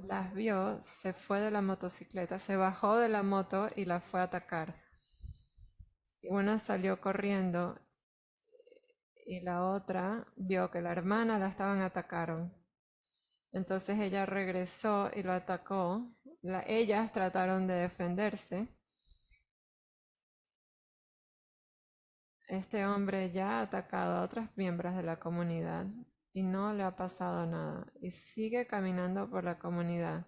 se fue de la motocicleta, se bajó de la moto y las fue a atacar. Y una salió corriendo y la otra vio que la hermana la estaban atacando. Entonces ella regresó y lo atacó. Ellas trataron de defenderse. Este hombre ya ha atacado a otras miembros de la comunidad y no le ha pasado nada. Y sigue caminando por la comunidad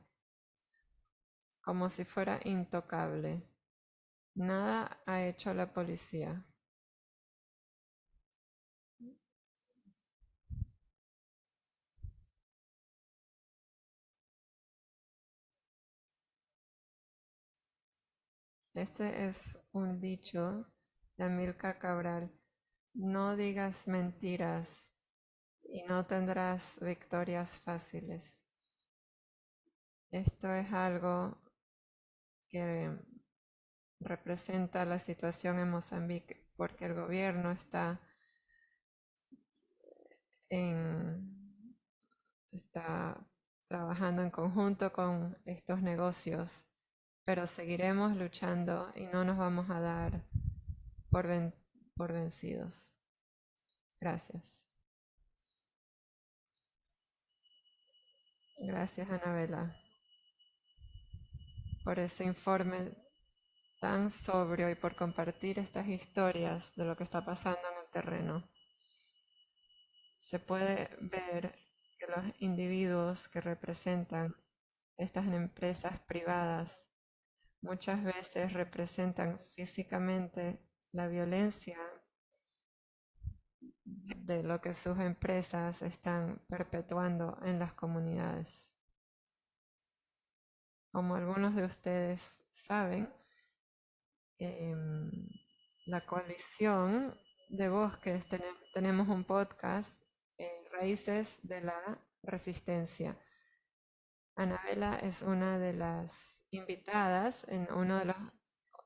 como si fuera intocable. Nada ha hecho la policía. Este es un dicho de Amílcar Cabral. No digas mentiras y no tendrás victorias fáciles. Esto es algo que representa la situación en Mozambique, porque el gobierno está trabajando en conjunto con estos negocios, pero seguiremos luchando y no nos vamos a dar por vencidos. Gracias. Gracias, Anabela, por ese informe tan sobrio y por compartir estas historias de lo que está pasando en el terreno. Se puede ver que los individuos que representan estas empresas privadas muchas veces representan físicamente la violencia de lo que sus empresas están perpetuando en las comunidades. Como algunos de ustedes saben, la coalición de bosques tenemos un podcast raíces de la resistencia. Anabela es una de las invitadas en uno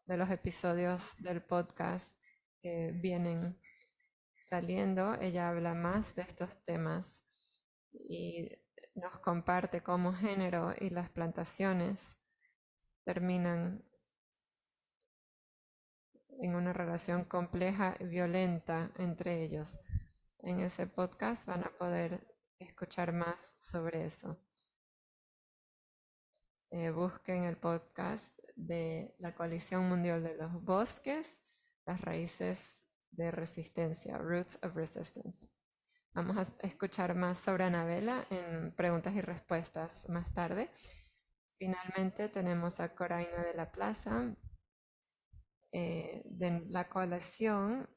de los episodios del podcast que vienen saliendo. Ella habla más de estos temas y nos comparte cómo género y las plantaciones terminan en una relación compleja y violenta entre ellos. En ese podcast van a poder escuchar más sobre eso. Busquen el podcast de la Coalición Mundial de los Bosques, las raíces de resistencia, Roots of Resistance. Vamos a escuchar más sobre Anabela en preguntas y respuestas más tarde. Finalmente tenemos a Coraina de la Plaza, de la coalición,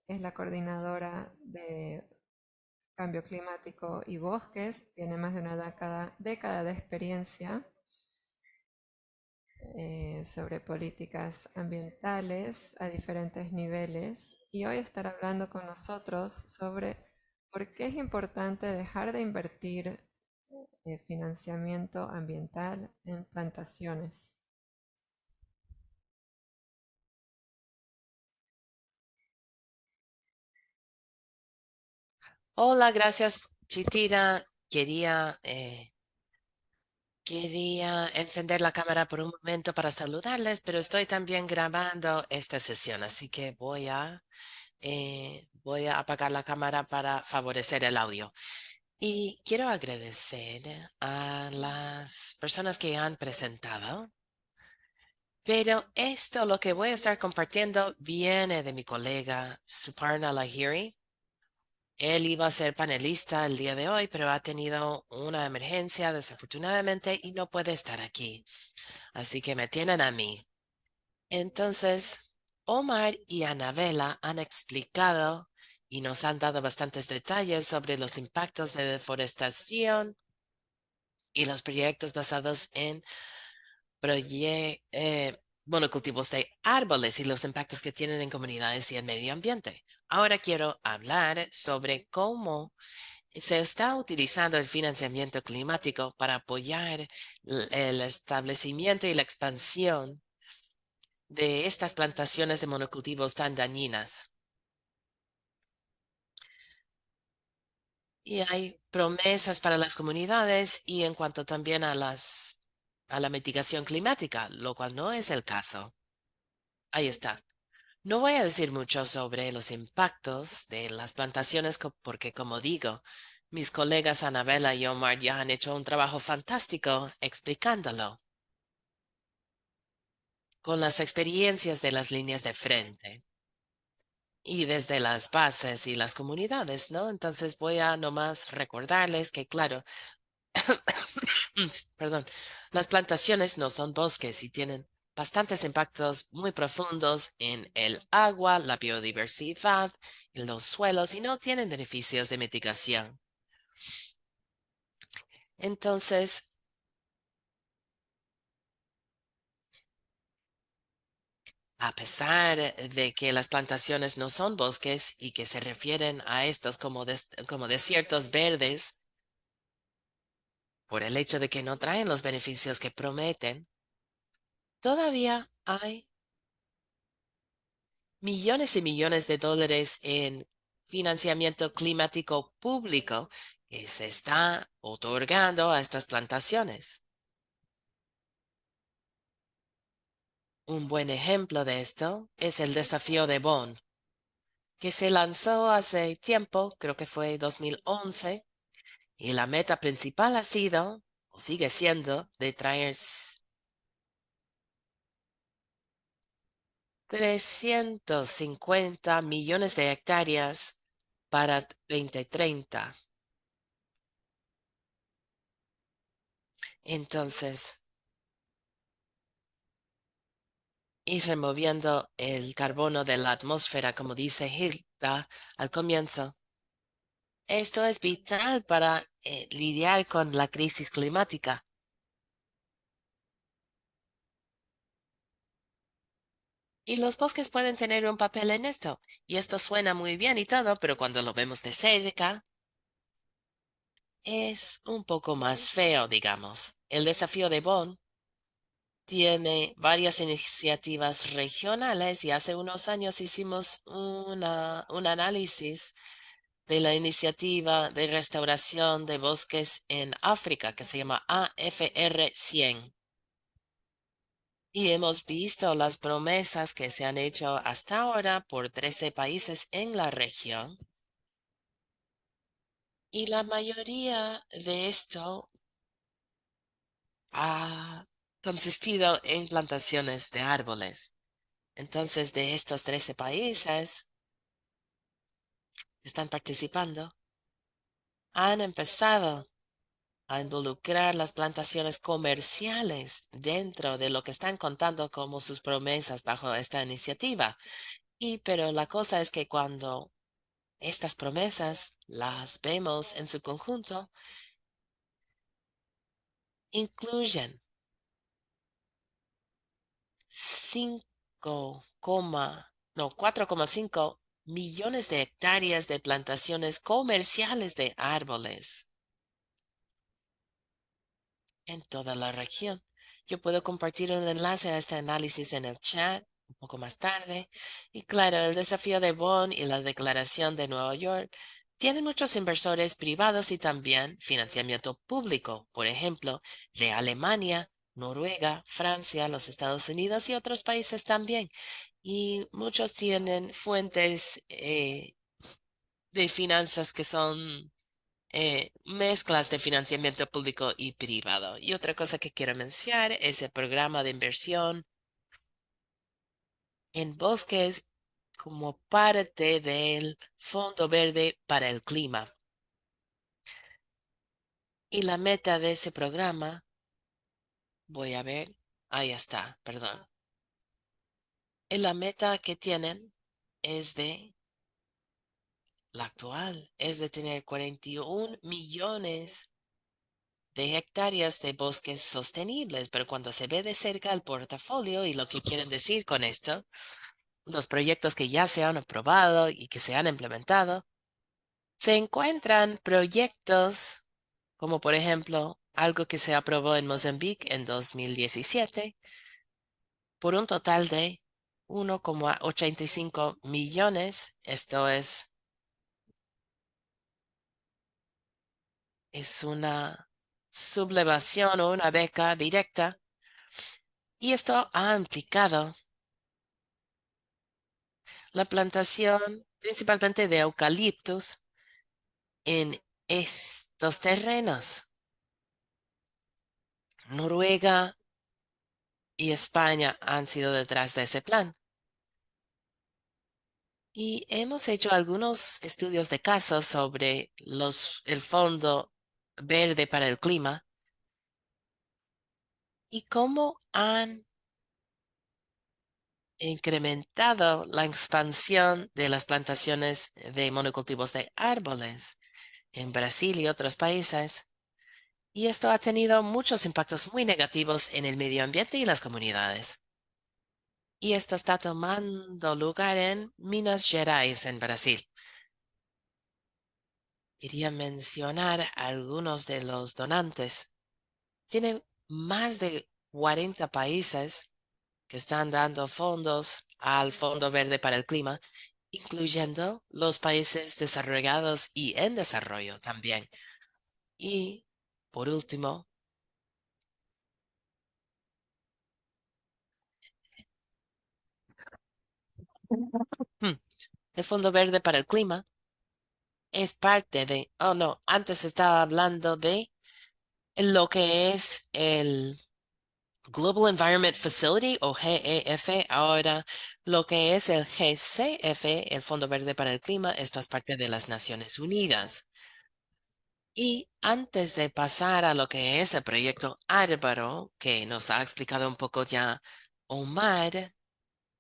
es la coordinadora de cambio climático y bosques, tiene más de una década de experiencia sobre políticas ambientales a diferentes niveles y hoy estará hablando con nosotros sobre por qué es importante dejar de invertir financiamiento ambiental en plantaciones. Hola, gracias, Chitira. Quería encender la cámara por un momento para saludarles, pero estoy también grabando esta sesión, así que voy a apagar la cámara para favorecer el audio. Y quiero agradecer a las personas que han presentado, pero esto, lo que voy a estar compartiendo, viene de mi colega Suparna Lahiri. Él iba a ser panelista el día de hoy, pero ha tenido una emergencia desafortunadamente y no puede estar aquí. Así que me tienen a mí. Entonces, Omar y Anabela han explicado y nos han dado bastantes detalles sobre los impactos de deforestación y los proyectos basados en monocultivos de árboles y los impactos que tienen en comunidades y el medio ambiente. Ahora quiero hablar sobre cómo se está utilizando el financiamiento climático para apoyar el establecimiento y la expansión de estas plantaciones de monocultivos tan dañinas. Y hay promesas para las comunidades y en cuanto también a la mitigación climática, lo cual no es el caso. Ahí está. No voy a decir mucho sobre los impactos de las plantaciones porque, como digo, mis colegas Anabela y Omar ya han hecho un trabajo fantástico explicándolo con las experiencias de las líneas de frente y desde las bases y las comunidades, ¿no? Entonces voy a nomás recordarles que, claro, perdón, las plantaciones no son bosques y tienen bastantes impactos muy profundos en el agua, la biodiversidad, en los suelos y no tienen beneficios de mitigación. Entonces, a pesar de que las plantaciones no son bosques y que se refieren a estos como desiertos verdes, por el hecho de que no traen los beneficios que prometen, todavía hay millones y millones de dólares en financiamiento climático público que se está otorgando a estas plantaciones. Un buen ejemplo de esto es el desafío de Bonn, que se lanzó hace tiempo, creo que fue 2011, y la meta principal ha sido, o sigue siendo, de traer 350 millones de hectáreas para 2030. Entonces, ir removiendo el carbono de la atmósfera, como dice Hilda al comienzo. Esto es vital para lidiar con la crisis climática. Y los bosques pueden tener un papel en esto. Y esto suena muy bien y todo, pero cuando lo vemos de cerca, es un poco más feo, digamos. El desafío de Bonn tiene varias iniciativas regionales y hace unos años hicimos un análisis de la iniciativa de restauración de bosques en África que se llama AFR 100. Y hemos visto las promesas que se han hecho hasta ahora por 13 países en la región. Y la mayoría de esto ha consistido en plantaciones de árboles. Entonces, de estos 13 países que están participando, han empezado a involucrar las plantaciones comerciales dentro de lo que están contando como sus promesas bajo esta iniciativa. Pero la cosa es que cuando estas promesas las vemos en su conjunto, incluyen 4,5 millones de hectáreas de plantaciones comerciales de árboles en toda la región. Yo puedo compartir un enlace a este análisis en el chat un poco más tarde. Y claro, el desafío de Bonn y la declaración de Nueva York tienen muchos inversores privados y también financiamiento público, por ejemplo, de Alemania, Noruega, Francia, los Estados Unidos y otros países también. Y muchos tienen fuentes de finanzas que son mezclas de financiamiento público y privado. Y otra cosa que quiero mencionar es el programa de inversión en bosques como parte del Fondo Verde para el Clima. Y la meta de ese programa, voy a ver, ahí está, perdón. Y la meta que tienen es la actual, es de tener 41 millones de hectáreas de bosques sostenibles, pero cuando se ve de cerca el portafolio y lo que quieren decir con esto, los proyectos que ya se han aprobado y que se han implementado, se encuentran proyectos como por ejemplo algo que se aprobó en Mozambique en 2017 por un total de 1,85 millones. Esto es una sublevación o una beca directa y esto ha implicado la plantación principalmente de eucaliptus en estos terrenos. Noruega y España han sido detrás de ese plan. Y hemos hecho algunos estudios de caso sobre el Fondo Verde para el Clima y cómo han incrementado la expansión de las plantaciones de monocultivos de árboles en Brasil y otros países. Y esto ha tenido muchos impactos muy negativos en el medio ambiente y las comunidades. Y esto está tomando lugar en Minas Gerais, en Brasil. Quería mencionar algunos de los donantes. Tienen más de 40 países que están dando fondos al Fondo Verde para el Clima, incluyendo los países desarrollados y en desarrollo también. Y, por último, hmm, el Fondo Verde para el Clima es parte oh no, antes estaba hablando de lo que es el Global Environment Facility o GEF, ahora lo que es el GCF, el Fondo Verde para el Clima, esto es parte de las Naciones Unidas. Y antes de pasar a lo que es el proyecto Árbaro, que nos ha explicado un poco ya Omar,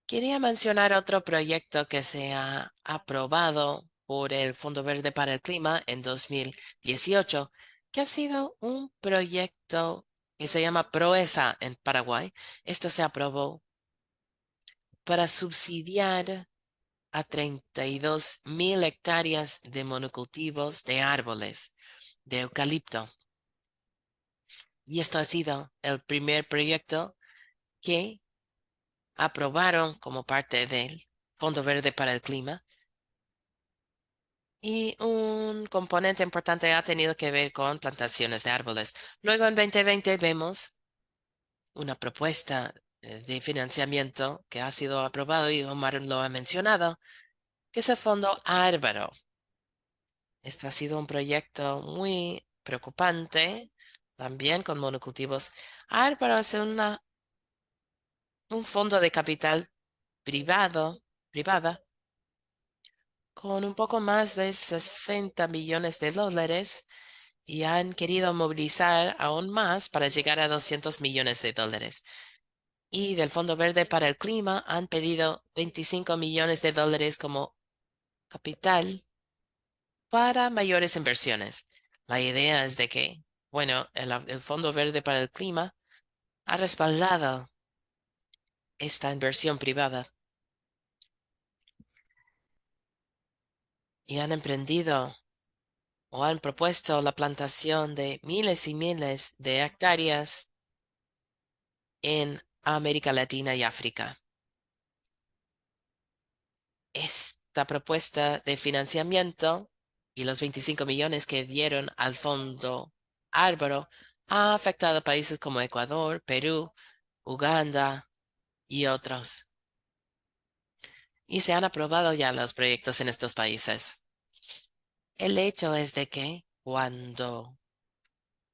quería mencionar otro proyecto que se ha aprobado por el Fondo Verde para el Clima en 2018, que ha sido un proyecto que se llama PROESA en Paraguay. Esto se aprobó para subsidiar a 32,000 hectáreas de monocultivos de árboles. de eucalipto. Y esto ha sido el primer proyecto que aprobaron como parte del Fondo Verde para el Clima. Y un componente importante ha tenido que ver con plantaciones de árboles. Luego en 2020 vemos una propuesta de financiamiento que ha sido aprobado y Omar lo ha mencionado, que es el Fondo Árbaro. Esto ha sido un proyecto muy preocupante, también con monocultivos. Árbaro es un fondo de capital privada con un poco más de 60 millones de dólares y han querido movilizar aún más para llegar a 200 millones de dólares. Y del Fondo Verde para el Clima han pedido 25 millones de dólares como capital para mayores inversiones. La idea es de que, bueno, el Fondo Verde para el Clima ha respaldado esta inversión privada y han emprendido o han propuesto la plantación de miles y miles de hectáreas en América Latina y África. Esta propuesta de financiamiento y los 25 millones que dieron al Fondo Árbaro ha afectado a países como Ecuador, Perú, Uganda y otros. Y se han aprobado ya los proyectos en estos países. El hecho es de que cuando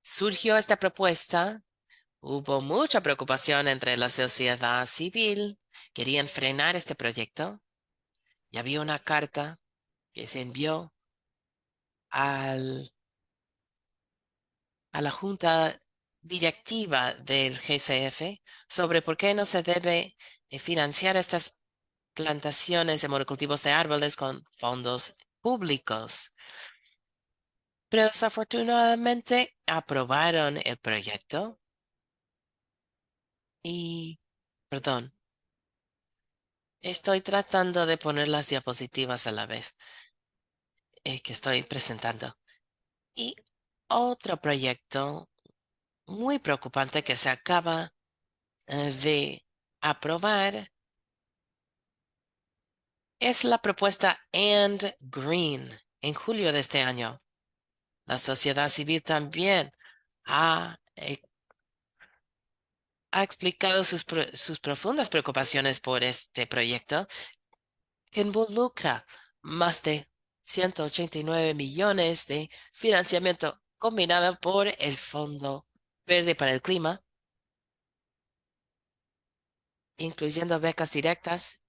surgió esta propuesta, hubo mucha preocupación entre la sociedad civil. Querían frenar este proyecto y había una carta que se envió al, a la junta directiva del GCF sobre por qué no se debe financiar estas plantaciones de monocultivos de árboles con fondos públicos. Pero desafortunadamente aprobaron el proyecto y, perdón, estoy tratando de poner las diapositivas a la vez que estoy presentando. Y otro proyecto muy preocupante que se acaba de aprobar es la propuesta And Green en julio de este año. La sociedad civil también ha explicado sus profundas preocupaciones por este proyecto que involucra más de 189 millones de financiamiento combinado por el Fondo Verde para el Clima, incluyendo becas directas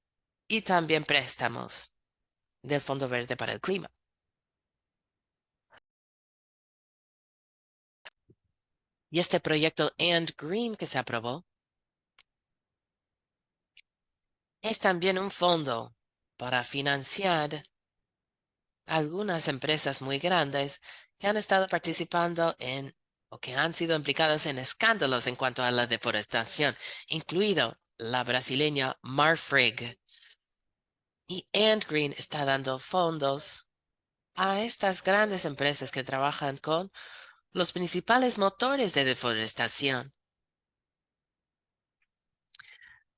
y también préstamos del Fondo Verde para el Clima. Y este proyecto And Green que se aprobó es también un fondo para financiar algunas empresas muy grandes que han estado participando en o que han sido implicadas en escándalos en cuanto a la deforestación, incluido la brasileña Marfrig. Y And Green está dando fondos a estas grandes empresas que trabajan con los principales motores de deforestación,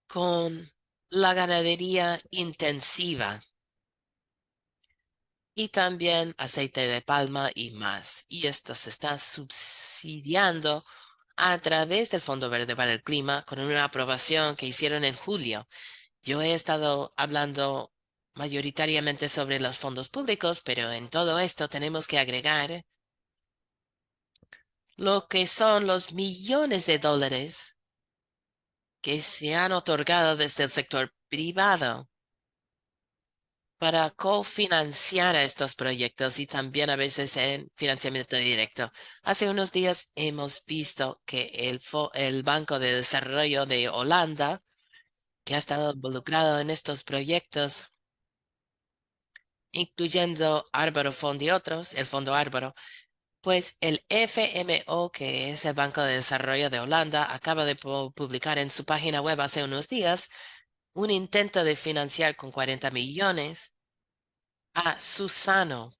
con la ganadería intensiva y también aceite de palma y más. Y esto se está subsidiando a través del Fondo Verde para el Clima con una aprobación que hicieron en julio. Yo he estado hablando mayoritariamente sobre los fondos públicos, pero en todo esto tenemos que agregar lo que son los millones de dólares que se han otorgado desde el sector privado para cofinanciar a estos proyectos y también a veces en financiamiento directo. Hace unos días hemos visto que el Banco de Desarrollo de Holanda, que ha estado involucrado en estos proyectos, incluyendo Árbaro Fund y otros, el Fondo Árbaro, pues el FMO, que es el Banco de Desarrollo de Holanda, acaba de publicar en su página web hace unos días un intento de financiar con 40 millones a Susano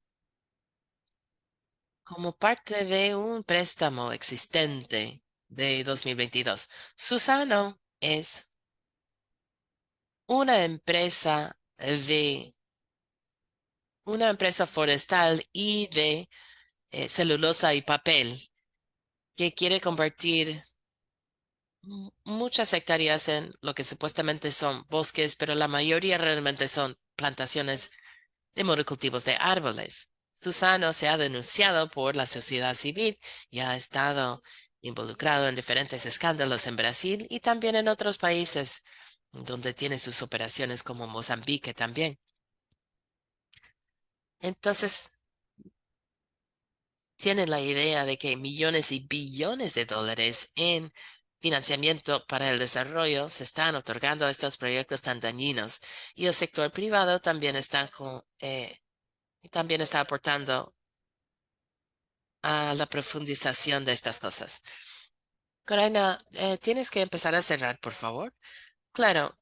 como parte de un préstamo existente de 2022. Suzano es una empresa de una empresa forestal y de celulosa y papel que quiere convertir muchas hectáreas en lo que supuestamente son bosques, pero la mayoría realmente son plantaciones de monocultivos de árboles. Susano se ha denunciado por la sociedad civil y ha estado involucrado en diferentes escándalos en Brasil y también en otros países donde tiene sus operaciones como Mozambique también. Entonces, tienen la idea de que millones y billones de dólares en financiamiento para el desarrollo se están otorgando a estos proyectos tan dañinos y el sector privado también está aportando a la profundización de estas cosas. Corina, tienes que empezar a cerrar, por favor. Claro,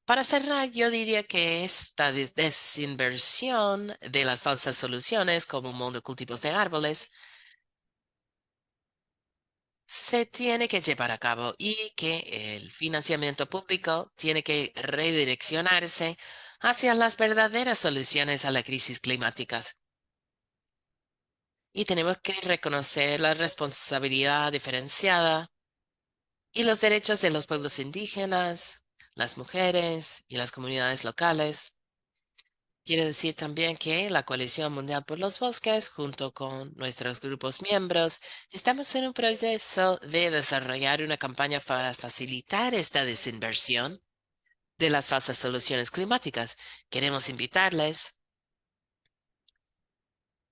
para cerrar, yo diría que esta desinversión de las falsas soluciones como monocultivos de árboles se tiene que llevar a cabo y que el financiamiento público tiene que redireccionarse hacia las verdaderas soluciones a la crisis climática. Y tenemos que reconocer la responsabilidad diferenciada y los derechos de los pueblos indígenas, las mujeres y las comunidades locales. Quiere decir también que la Coalición Mundial por los Bosques, junto con nuestros grupos miembros, estamos en un proceso de desarrollar una campaña para facilitar esta desinversión de las falsas soluciones climáticas. Queremos invitarles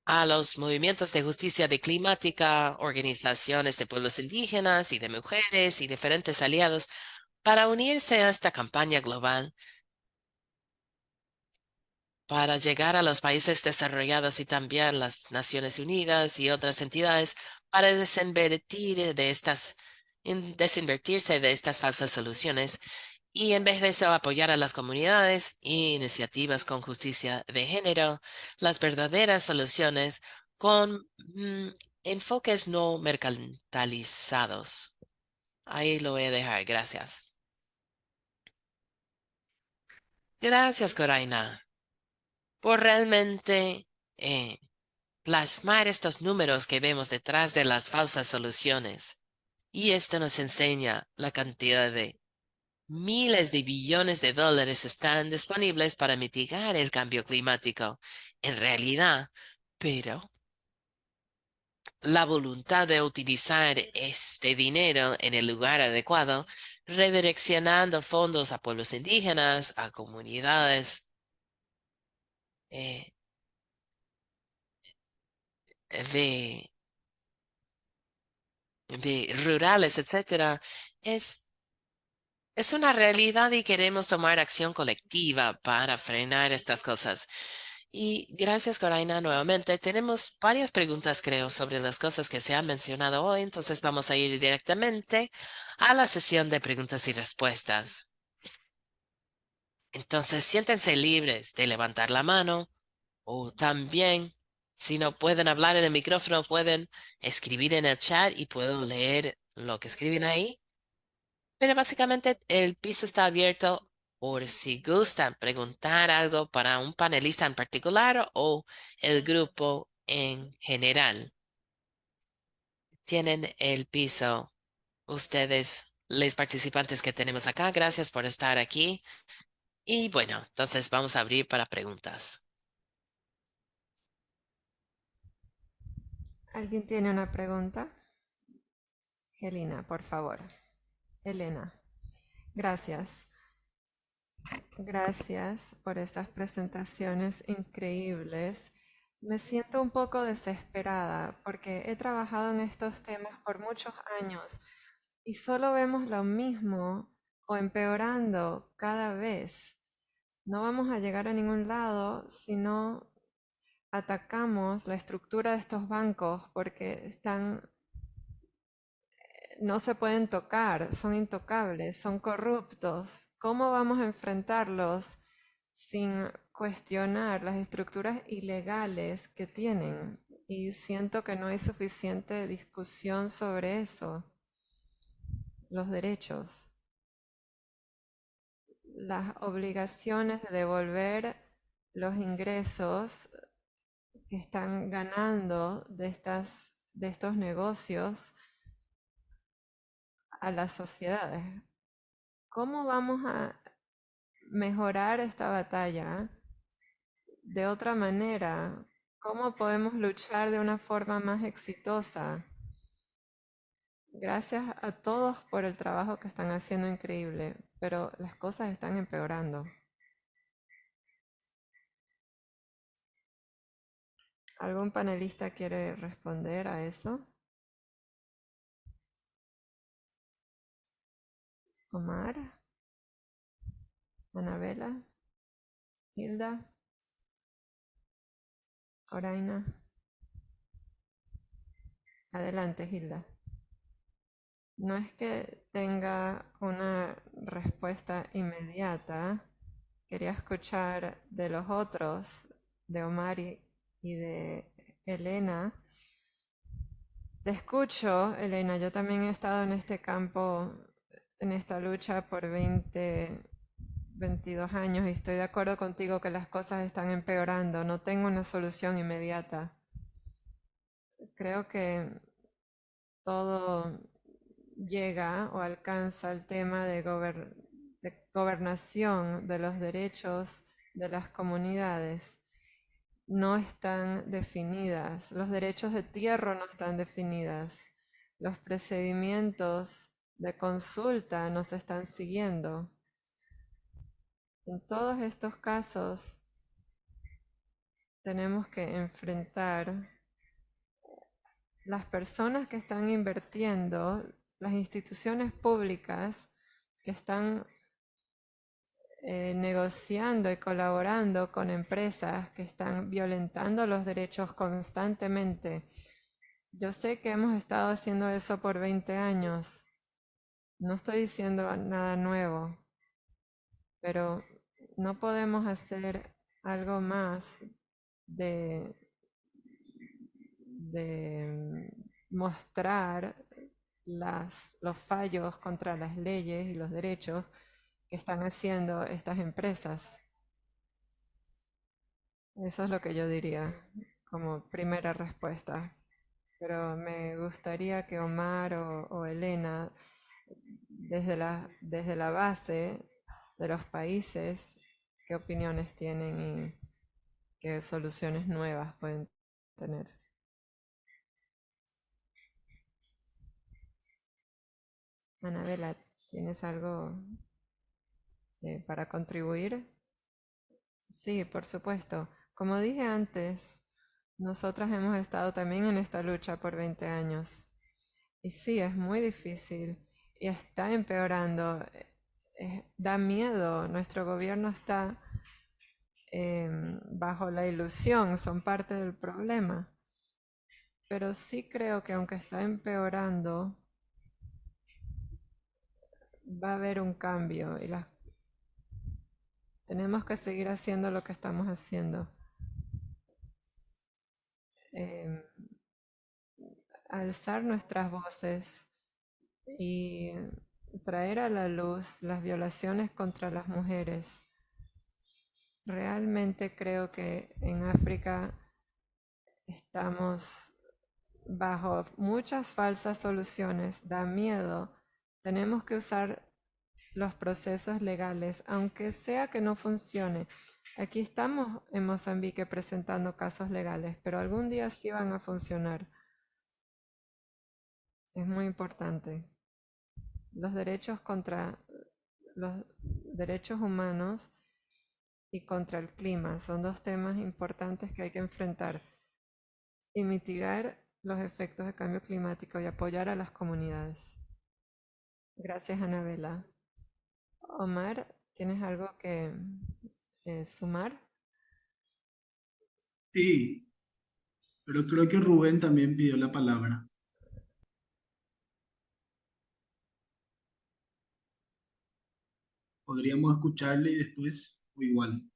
a los movimientos de justicia de climática, organizaciones de pueblos indígenas y de mujeres y diferentes aliados para unirse a esta campaña global para llegar a los países desarrollados y también las Naciones Unidas y otras entidades para desinvertirse de estas falsas soluciones y en vez de eso apoyar a las comunidades e iniciativas con justicia de género, las verdaderas soluciones con enfoques no mercantilizados. Ahí lo voy a dejar. Gracias. Gracias, Coraina, por realmente eh, plasmar estos números que vemos detrás de las falsas soluciones. Y esto nos enseña la cantidad de miles de billones de dólares están disponibles para mitigar el cambio climático. En realidad, pero la voluntad de utilizar este dinero en el lugar adecuado, redireccionando fondos a pueblos indígenas, a comunidades eh, de rurales, etcétera, es una realidad y queremos tomar acción colectiva para frenar estas cosas. Y gracias, Coraina, nuevamente. Tenemos varias preguntas, creo, sobre las cosas que se han mencionado hoy, entonces vamos a ir directamente a la sesión de preguntas y respuestas. Entonces, siéntense libres de levantar la mano o también, si no pueden hablar en el micrófono, pueden escribir en el chat y puedo leer lo que escriben ahí. Pero básicamente el piso está abierto por si gustan preguntar algo para un panelista en particular o el grupo en general. Tienen el piso ustedes, los participantes que tenemos acá. Gracias por estar aquí. Y bueno, entonces vamos a abrir para preguntas. ¿Alguien tiene una pregunta? Gelina, por favor. Elena, gracias. Gracias por estas presentaciones increíbles. Me siento un poco desesperada porque he trabajado en estos temas por muchos años y solo vemos lo mismo o empeorando cada vez. No vamos a llegar a ningún lado si no atacamos la estructura de estos bancos porque no se pueden tocar, son intocables, son corruptos. ¿Cómo vamos a enfrentarlos sin cuestionar las estructuras ilegales que tienen y siento que no hay suficiente discusión sobre eso, los derechos, las obligaciones de devolver los ingresos que están ganando de estos negocios a las sociedades. ¿Cómo vamos a mejorar esta batalla de otra manera? ¿Cómo podemos luchar de una forma más exitosa? Gracias a todos por el trabajo que están haciendo increíble, pero las cosas están empeorando. ¿Algún panelista quiere responder a eso? Omar, Anabela, Hilda, Coraina. Adelante, Hilda. No es que tenga una respuesta inmediata. Quería escuchar de los otros, de Omar y de Elena. Te escucho, Elena. Yo también he estado en este campo, en esta lucha por 22 años y estoy de acuerdo contigo que las cosas están empeorando. No tengo una solución inmediata. Creo que todo llega o alcanza el tema de gobernación de los derechos de las comunidades. No están definidas, los derechos de tierra no están definidas, los procedimientos de consulta no se están siguiendo. En todos estos casos tenemos que enfrentar las personas que están invirtiendo, las instituciones públicas que están negociando y colaborando con empresas que están violentando los derechos constantemente. Yo sé que hemos estado haciendo eso por 20 años. No estoy diciendo nada nuevo, pero no podemos hacer algo más de mostrar los fallos contra las leyes y los derechos que están haciendo estas empresas. Eso es lo que yo diría como primera respuesta. Pero me gustaría que Omar o Elena, desde la base de los países, qué opiniones tienen y qué soluciones nuevas pueden tener. Anabela, ¿tienes algo para contribuir? Sí, por supuesto. Como dije antes, nosotras hemos estado también en esta lucha por 20 años. Y sí, es muy difícil y está empeorando. Da miedo. Nuestro gobierno está bajo la ilusión, son parte del problema. Pero sí creo que aunque está empeorando, va a haber un cambio y tenemos que seguir haciendo lo que estamos haciendo. Alzar nuestras voces y traer a la luz las violaciones contra las mujeres. Realmente creo que en África estamos bajo muchas falsas soluciones, da miedo. Tenemos que usar los procesos legales, aunque sea que no funcione. Aquí estamos en Mozambique presentando casos legales, pero algún día sí van a funcionar. Es muy importante. Los derechos contra los derechos humanos y contra el clima son dos temas importantes que hay que enfrentar y mitigar los efectos de cambio climático y apoyar a las comunidades. Gracias, Anabela. Omar, ¿tienes algo que sumar? Sí, pero creo que Rubén también pidió la palabra. Podríamos escucharle y después, o igual.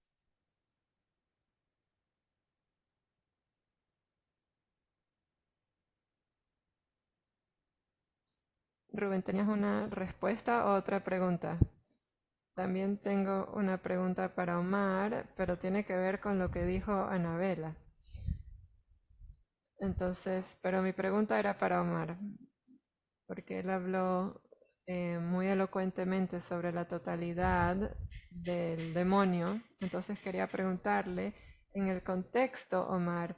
Rubén, ¿tenías una respuesta o otra pregunta? También tengo una pregunta para Omar, pero tiene que ver con lo que dijo Anabela. Entonces, pero mi pregunta era para Omar, porque él habló muy elocuentemente sobre la totalidad del demonio. Entonces quería preguntarle, en el contexto, Omar,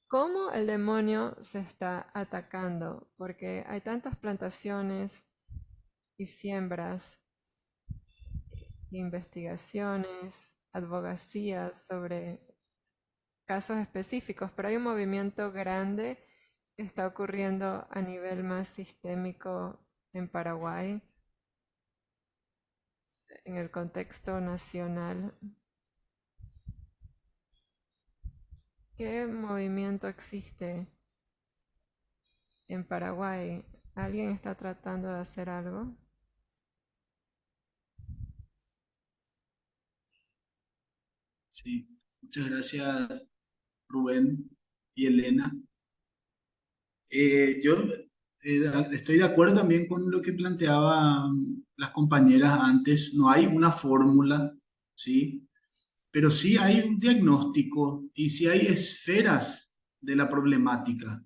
¿cómo el demonio se está atacando? Porque hay tantas plantaciones y siembras, investigaciones, advocacias sobre casos específicos, pero hay un movimiento grande que está ocurriendo a nivel más sistémico en Paraguay, en el contexto nacional. ¿Qué movimiento existe en Paraguay? ¿Alguien está tratando de hacer algo? Sí, muchas gracias Rubén y Elena. Yo estoy de acuerdo también con lo que planteaban las compañeras antes. No hay una fórmula, ¿sí? Pero sí hay un diagnóstico y sí hay esferas de la problemática.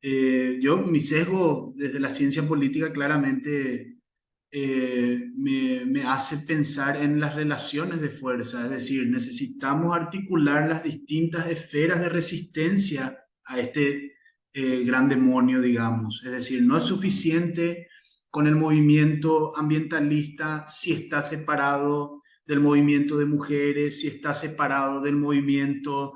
Mi sesgo desde la ciencia política claramente me hace pensar en las relaciones de fuerza, es decir, necesitamos articular las distintas esferas de resistencia a este gran demonio, digamos. Es decir, no es suficiente con el movimiento ambientalista si está separado del movimiento de mujeres, si está separado del movimiento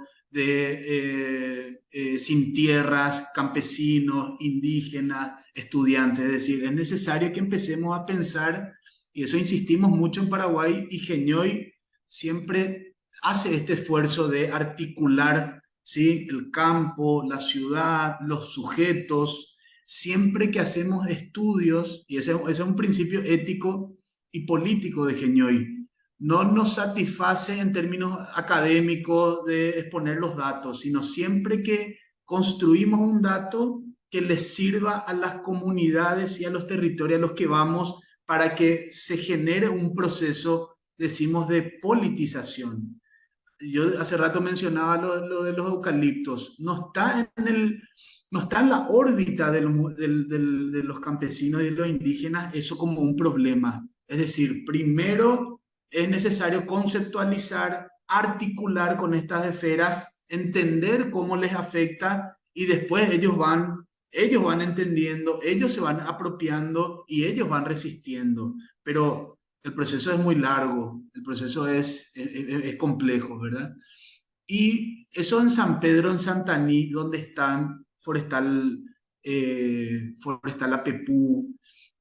sin tierras, campesinos, indígenas, estudiantes. Es decir, es necesario que empecemos a pensar, y eso insistimos mucho en Paraguay, y Genyoy siempre hace este esfuerzo de articular, ¿sí?, el campo, la ciudad, los sujetos. Siempre que hacemos estudios, y ese es un principio ético y político de Genyoy, no nos satisface en términos académicos de exponer los datos, sino siempre que construimos un dato que les sirva a las comunidades y a los territorios a los que vamos para que se genere un proceso, decimos, de politización. Yo hace rato mencionaba lo de los eucaliptos. No está en la órbita de los campesinos y de los indígenas eso como un problema. Es decir, primero es necesario conceptualizar, articular con estas esferas, entender cómo les afecta y después ellos van entendiendo, ellos se van apropiando y ellos van resistiendo. Pero el proceso es muy largo, el proceso es complejo, ¿verdad? Y eso en San Pedro, en Santaní, donde están Forestal Apepú,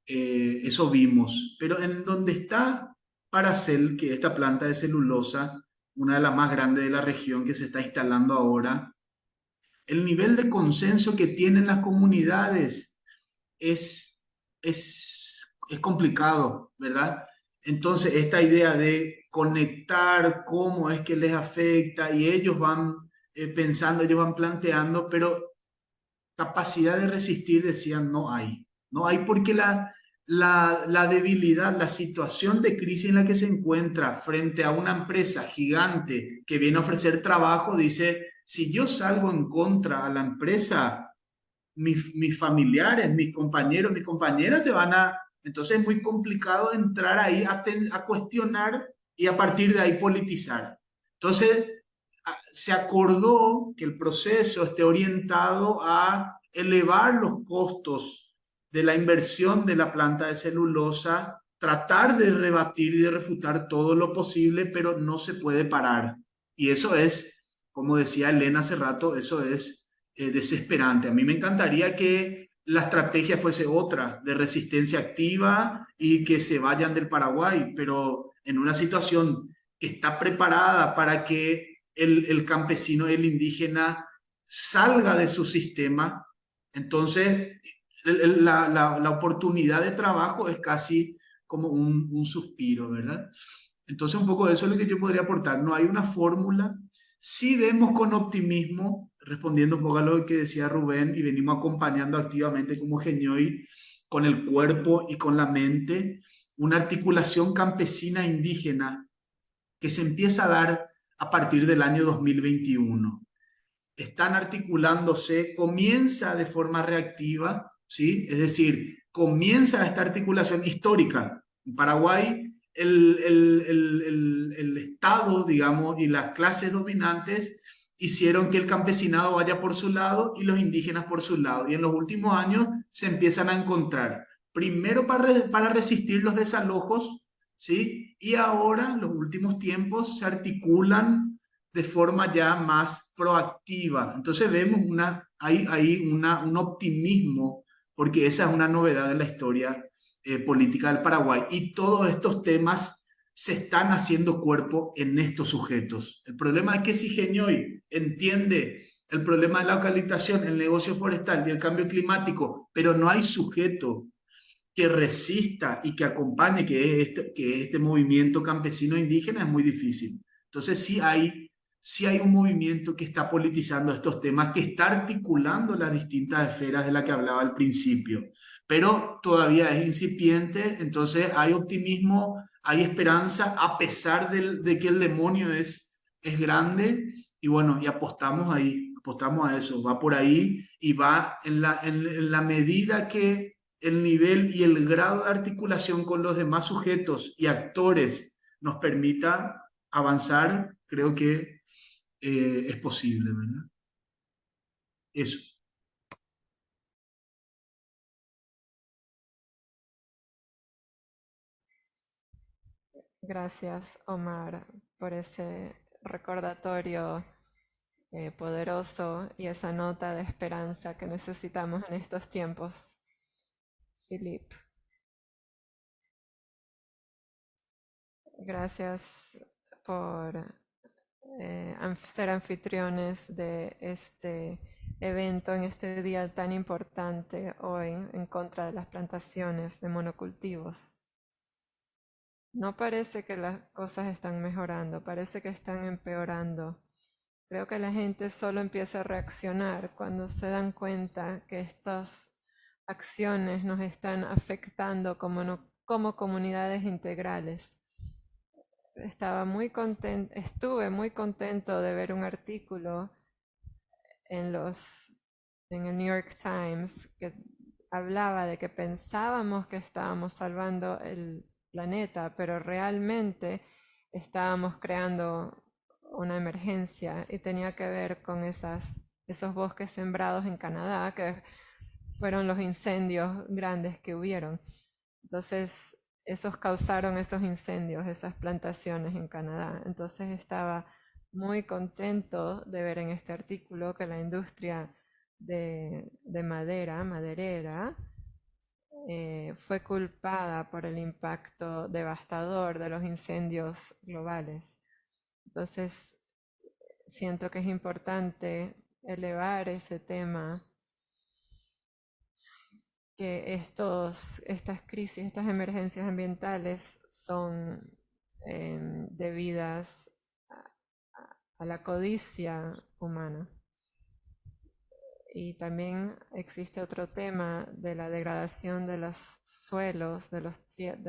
eso vimos. Pero en donde está Paracel, que es esta planta de celulosa, una de las más grandes de la región que se está instalando ahora, el nivel de consenso que tienen las comunidades es complicado, ¿verdad? Entonces, esta idea de conectar cómo es que les afecta y ellos van pensando, ellos van planteando, pero capacidad de resistir, decían, no hay. No hay porque la debilidad, la situación de crisis en la que se encuentra frente a una empresa gigante que viene a ofrecer trabajo, dice, si yo salgo en contra a la empresa, mis familiares, mis compañeros, mis compañeras se van a... Entonces es muy complicado entrar ahí a cuestionar y a partir de ahí politizar. Entonces se acordó que el proceso esté orientado a elevar los costos de la inversión de la planta de celulosa, tratar de rebatir y de refutar todo lo posible, pero no se puede parar. Y eso es, como decía Elena hace rato, eso es desesperante. A mí me encantaría que la estrategia fuese otra, de resistencia activa y que se vayan del Paraguay, pero en una situación que está preparada para que el campesino y el indígena salga de su sistema, entonces la oportunidad de trabajo es casi como un suspiro, ¿verdad? Entonces un poco de eso es lo que yo podría aportar. No hay una fórmula. Sí vemos con optimismo, respondiendo un poco a lo que decía Rubén, y venimos acompañando activamente como Genioy, con el cuerpo y con la mente, una articulación campesina indígena que se empieza a dar a partir del año 2021. Están articulándose, comienza de forma reactiva, ¿sí? Es decir, comienza esta articulación histórica. En Paraguay, el Estado, digamos, y las clases dominantes hicieron que el campesinado vaya por su lado y los indígenas por su lado. Y en los últimos años se empiezan a encontrar, primero para resistir los desalojos, ¿sí? Y ahora, en los últimos tiempos, se articulan de forma ya más proactiva. Entonces vemos un optimismo, porque esa es una novedad de la historia política del Paraguay. Y todos estos temas se están haciendo cuerpo en estos sujetos. El problema es que si Genioy entiende el problema de la eucaliptación, el negocio forestal y el cambio climático, pero no hay sujeto que resista y que acompañe, que es este movimiento campesino indígena, es muy difícil. Entonces sí hay un movimiento que está politizando estos temas, que está articulando las distintas esferas de las que hablaba al principio, pero todavía es incipiente, entonces hay optimismo, hay esperanza, a pesar de que el demonio es grande, y bueno, y apostamos a eso, va por ahí y va en la medida que el nivel y el grado de articulación con los demás sujetos y actores nos permita avanzar, creo que es posible, ¿verdad? Eso. Gracias, Omar, por ese recordatorio poderoso y esa nota de esperanza que necesitamos en estos tiempos. Philip, gracias por ser anfitriones de este evento en este día tan importante hoy en contra de las plantaciones de monocultivos. No parece que las cosas están mejorando, parece que están empeorando. Creo que la gente solo empieza a reaccionar cuando se dan cuenta que estas acciones nos están afectando como comunidades integrales. Estuve muy contento de ver un artículo en en el New York Times que hablaba de que pensábamos que estábamos salvando el planeta, pero realmente estábamos creando una emergencia y tenía que ver con esos bosques sembrados en Canadá, que fueron los incendios grandes que hubieron. Entonces, esos causaron esos incendios, esas plantaciones en Canadá. Entonces estaba muy contento de ver en este artículo que la industria de maderera, fue culpada por el impacto devastador de los incendios globales. Entonces, siento que es importante elevar ese tema, que estas crisis, estas emergencias ambientales son debidas a la codicia humana. Y también existe otro tema de la degradación de los suelos, de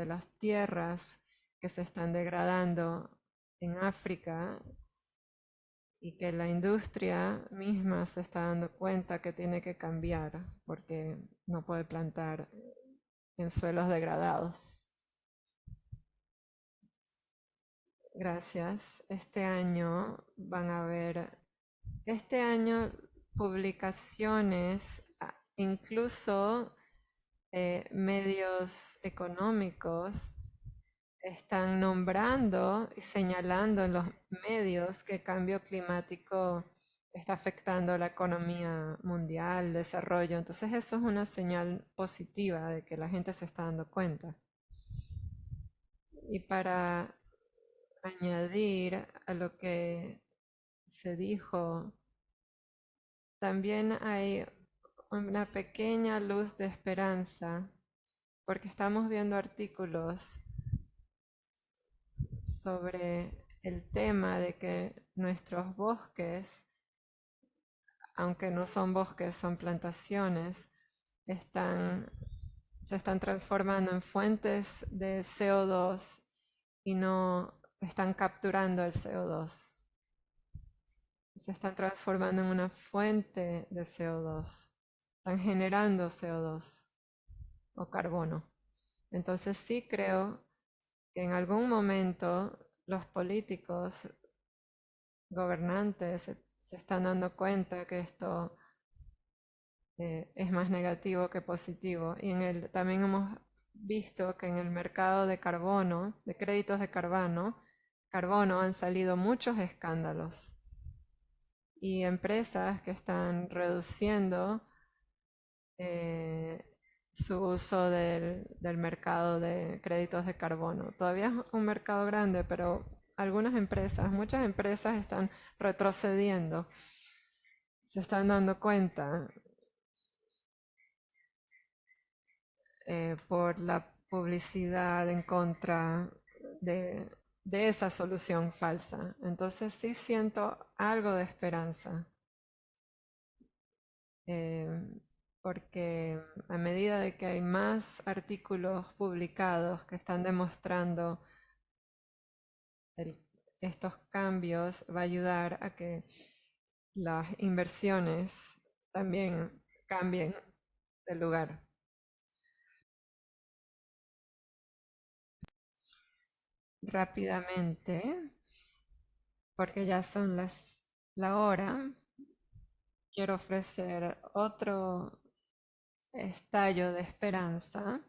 las tierras que se están degradando en África, y que la industria misma se está dando cuenta que tiene que cambiar porque no puede plantar en suelos degradados. Gracias. Este año van a haber, este año publicaciones, incluso medios económicos, están nombrando y señalando en los medios que el cambio climático está afectando la economía mundial, el desarrollo. Entonces eso es una señal positiva de que la gente se está dando cuenta. Y para añadir a lo que se dijo, también hay una pequeña luz de esperanza, porque estamos viendo artículos sobre el tema de que nuestros bosques, aunque no son bosques, son plantaciones, están se están transformando en fuentes de CO2 y no están capturando el CO2. Se están transformando en una fuente de CO2. Están generando CO2 o carbono. Entonces sí creo que en algún momento los políticos, gobernantes, se están dando cuenta que esto es más negativo que positivo. Y también hemos visto que en el mercado de carbono, de créditos de carbono han salido muchos escándalos y empresas que están reduciendo su uso del mercado de créditos de carbono. Todavía es un mercado grande, pero muchas empresas están retrocediendo. Se están dando cuenta por la publicidad en contra de, de esa solución falsa. Entonces sí siento algo de esperanza. Porque a medida de que hay más artículos publicados que están demostrando estos cambios, va a ayudar a que las inversiones también cambien de lugar. Rápidamente, porque ya son la hora, quiero ofrecer otro estallo de esperanza.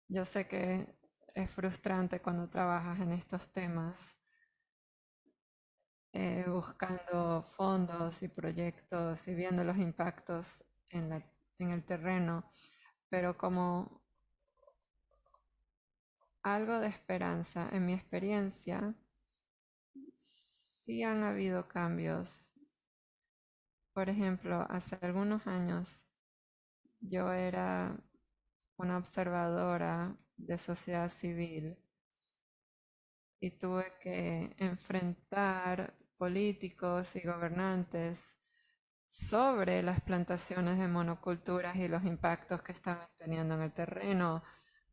Yo sé que es frustrante cuando trabajas en estos temas, buscando fondos y proyectos y viendo los impactos en el terreno, pero como algo de esperanza, en mi experiencia, sí han habido cambios. Por ejemplo, hace algunos años yo era una observadora de sociedad civil y tuve que enfrentar políticos y gobernantes sobre las plantaciones de monoculturas y los impactos que estaban teniendo en el terreno,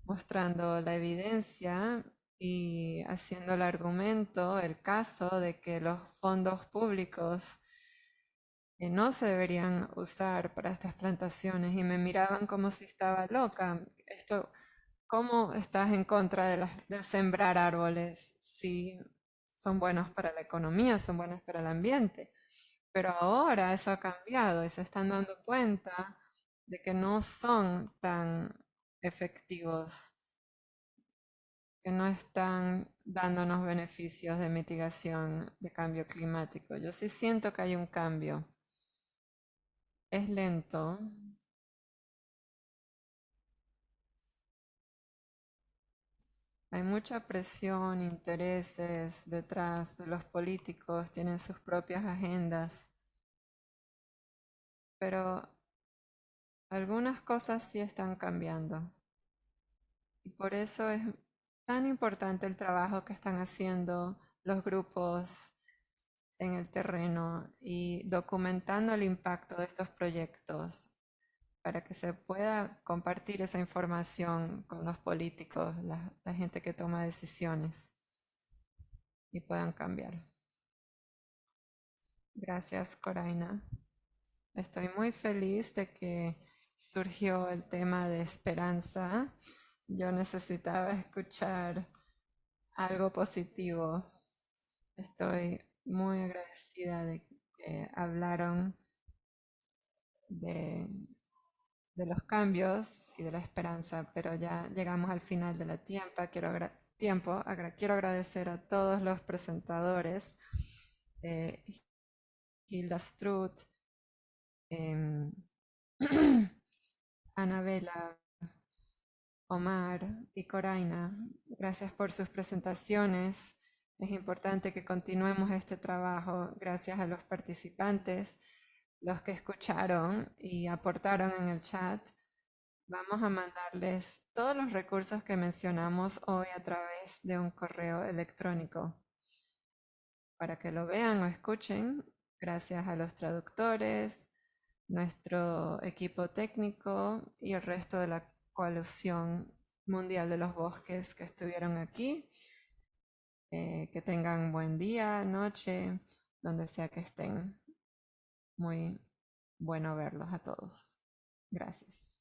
mostrando la evidencia y haciendo el argumento, el caso de que los fondos públicos no se deberían usar para estas plantaciones y me miraban como si estaba loca. ¿Cómo estás en contra de sembrar árboles si son buenos para la economía, son buenos para el ambiente? Pero ahora eso ha cambiado y se están dando cuenta de que no son tan efectivos, que no están dándonos beneficios de mitigación de cambio climático. Yo sí siento que hay un cambio. Es lento. Hay mucha presión, intereses detrás de los políticos, tienen sus propias agendas, pero algunas cosas sí están cambiando. Y por eso es tan importante el trabajo que están haciendo los grupos en el terreno y documentando el impacto de estos proyectos para que se pueda compartir esa información con los políticos, la gente que toma decisiones y puedan cambiar. Gracias, Coraina. Estoy muy feliz de que surgió el tema de esperanza. Yo necesitaba escuchar algo positivo. Estoy muy agradecida de que hablaron de, de los cambios y de la esperanza, pero ya llegamos al final de la quiero agradecer a todos los presentadores, Hilda Struth, Anabela, Omar y Coraina. Gracias por sus presentaciones. Es importante que continuemos este trabajo gracias a los participantes, los que escucharon y aportaron en el chat. Vamos a mandarles todos los recursos que mencionamos hoy a través de un correo electrónico para que lo vean o escuchen. Gracias a los traductores, nuestro equipo técnico y el resto de la Coalición Mundial de los Bosques que estuvieron aquí. Que tengan buen día, noche, donde sea que estén. Muy bueno verlos a todos. Gracias.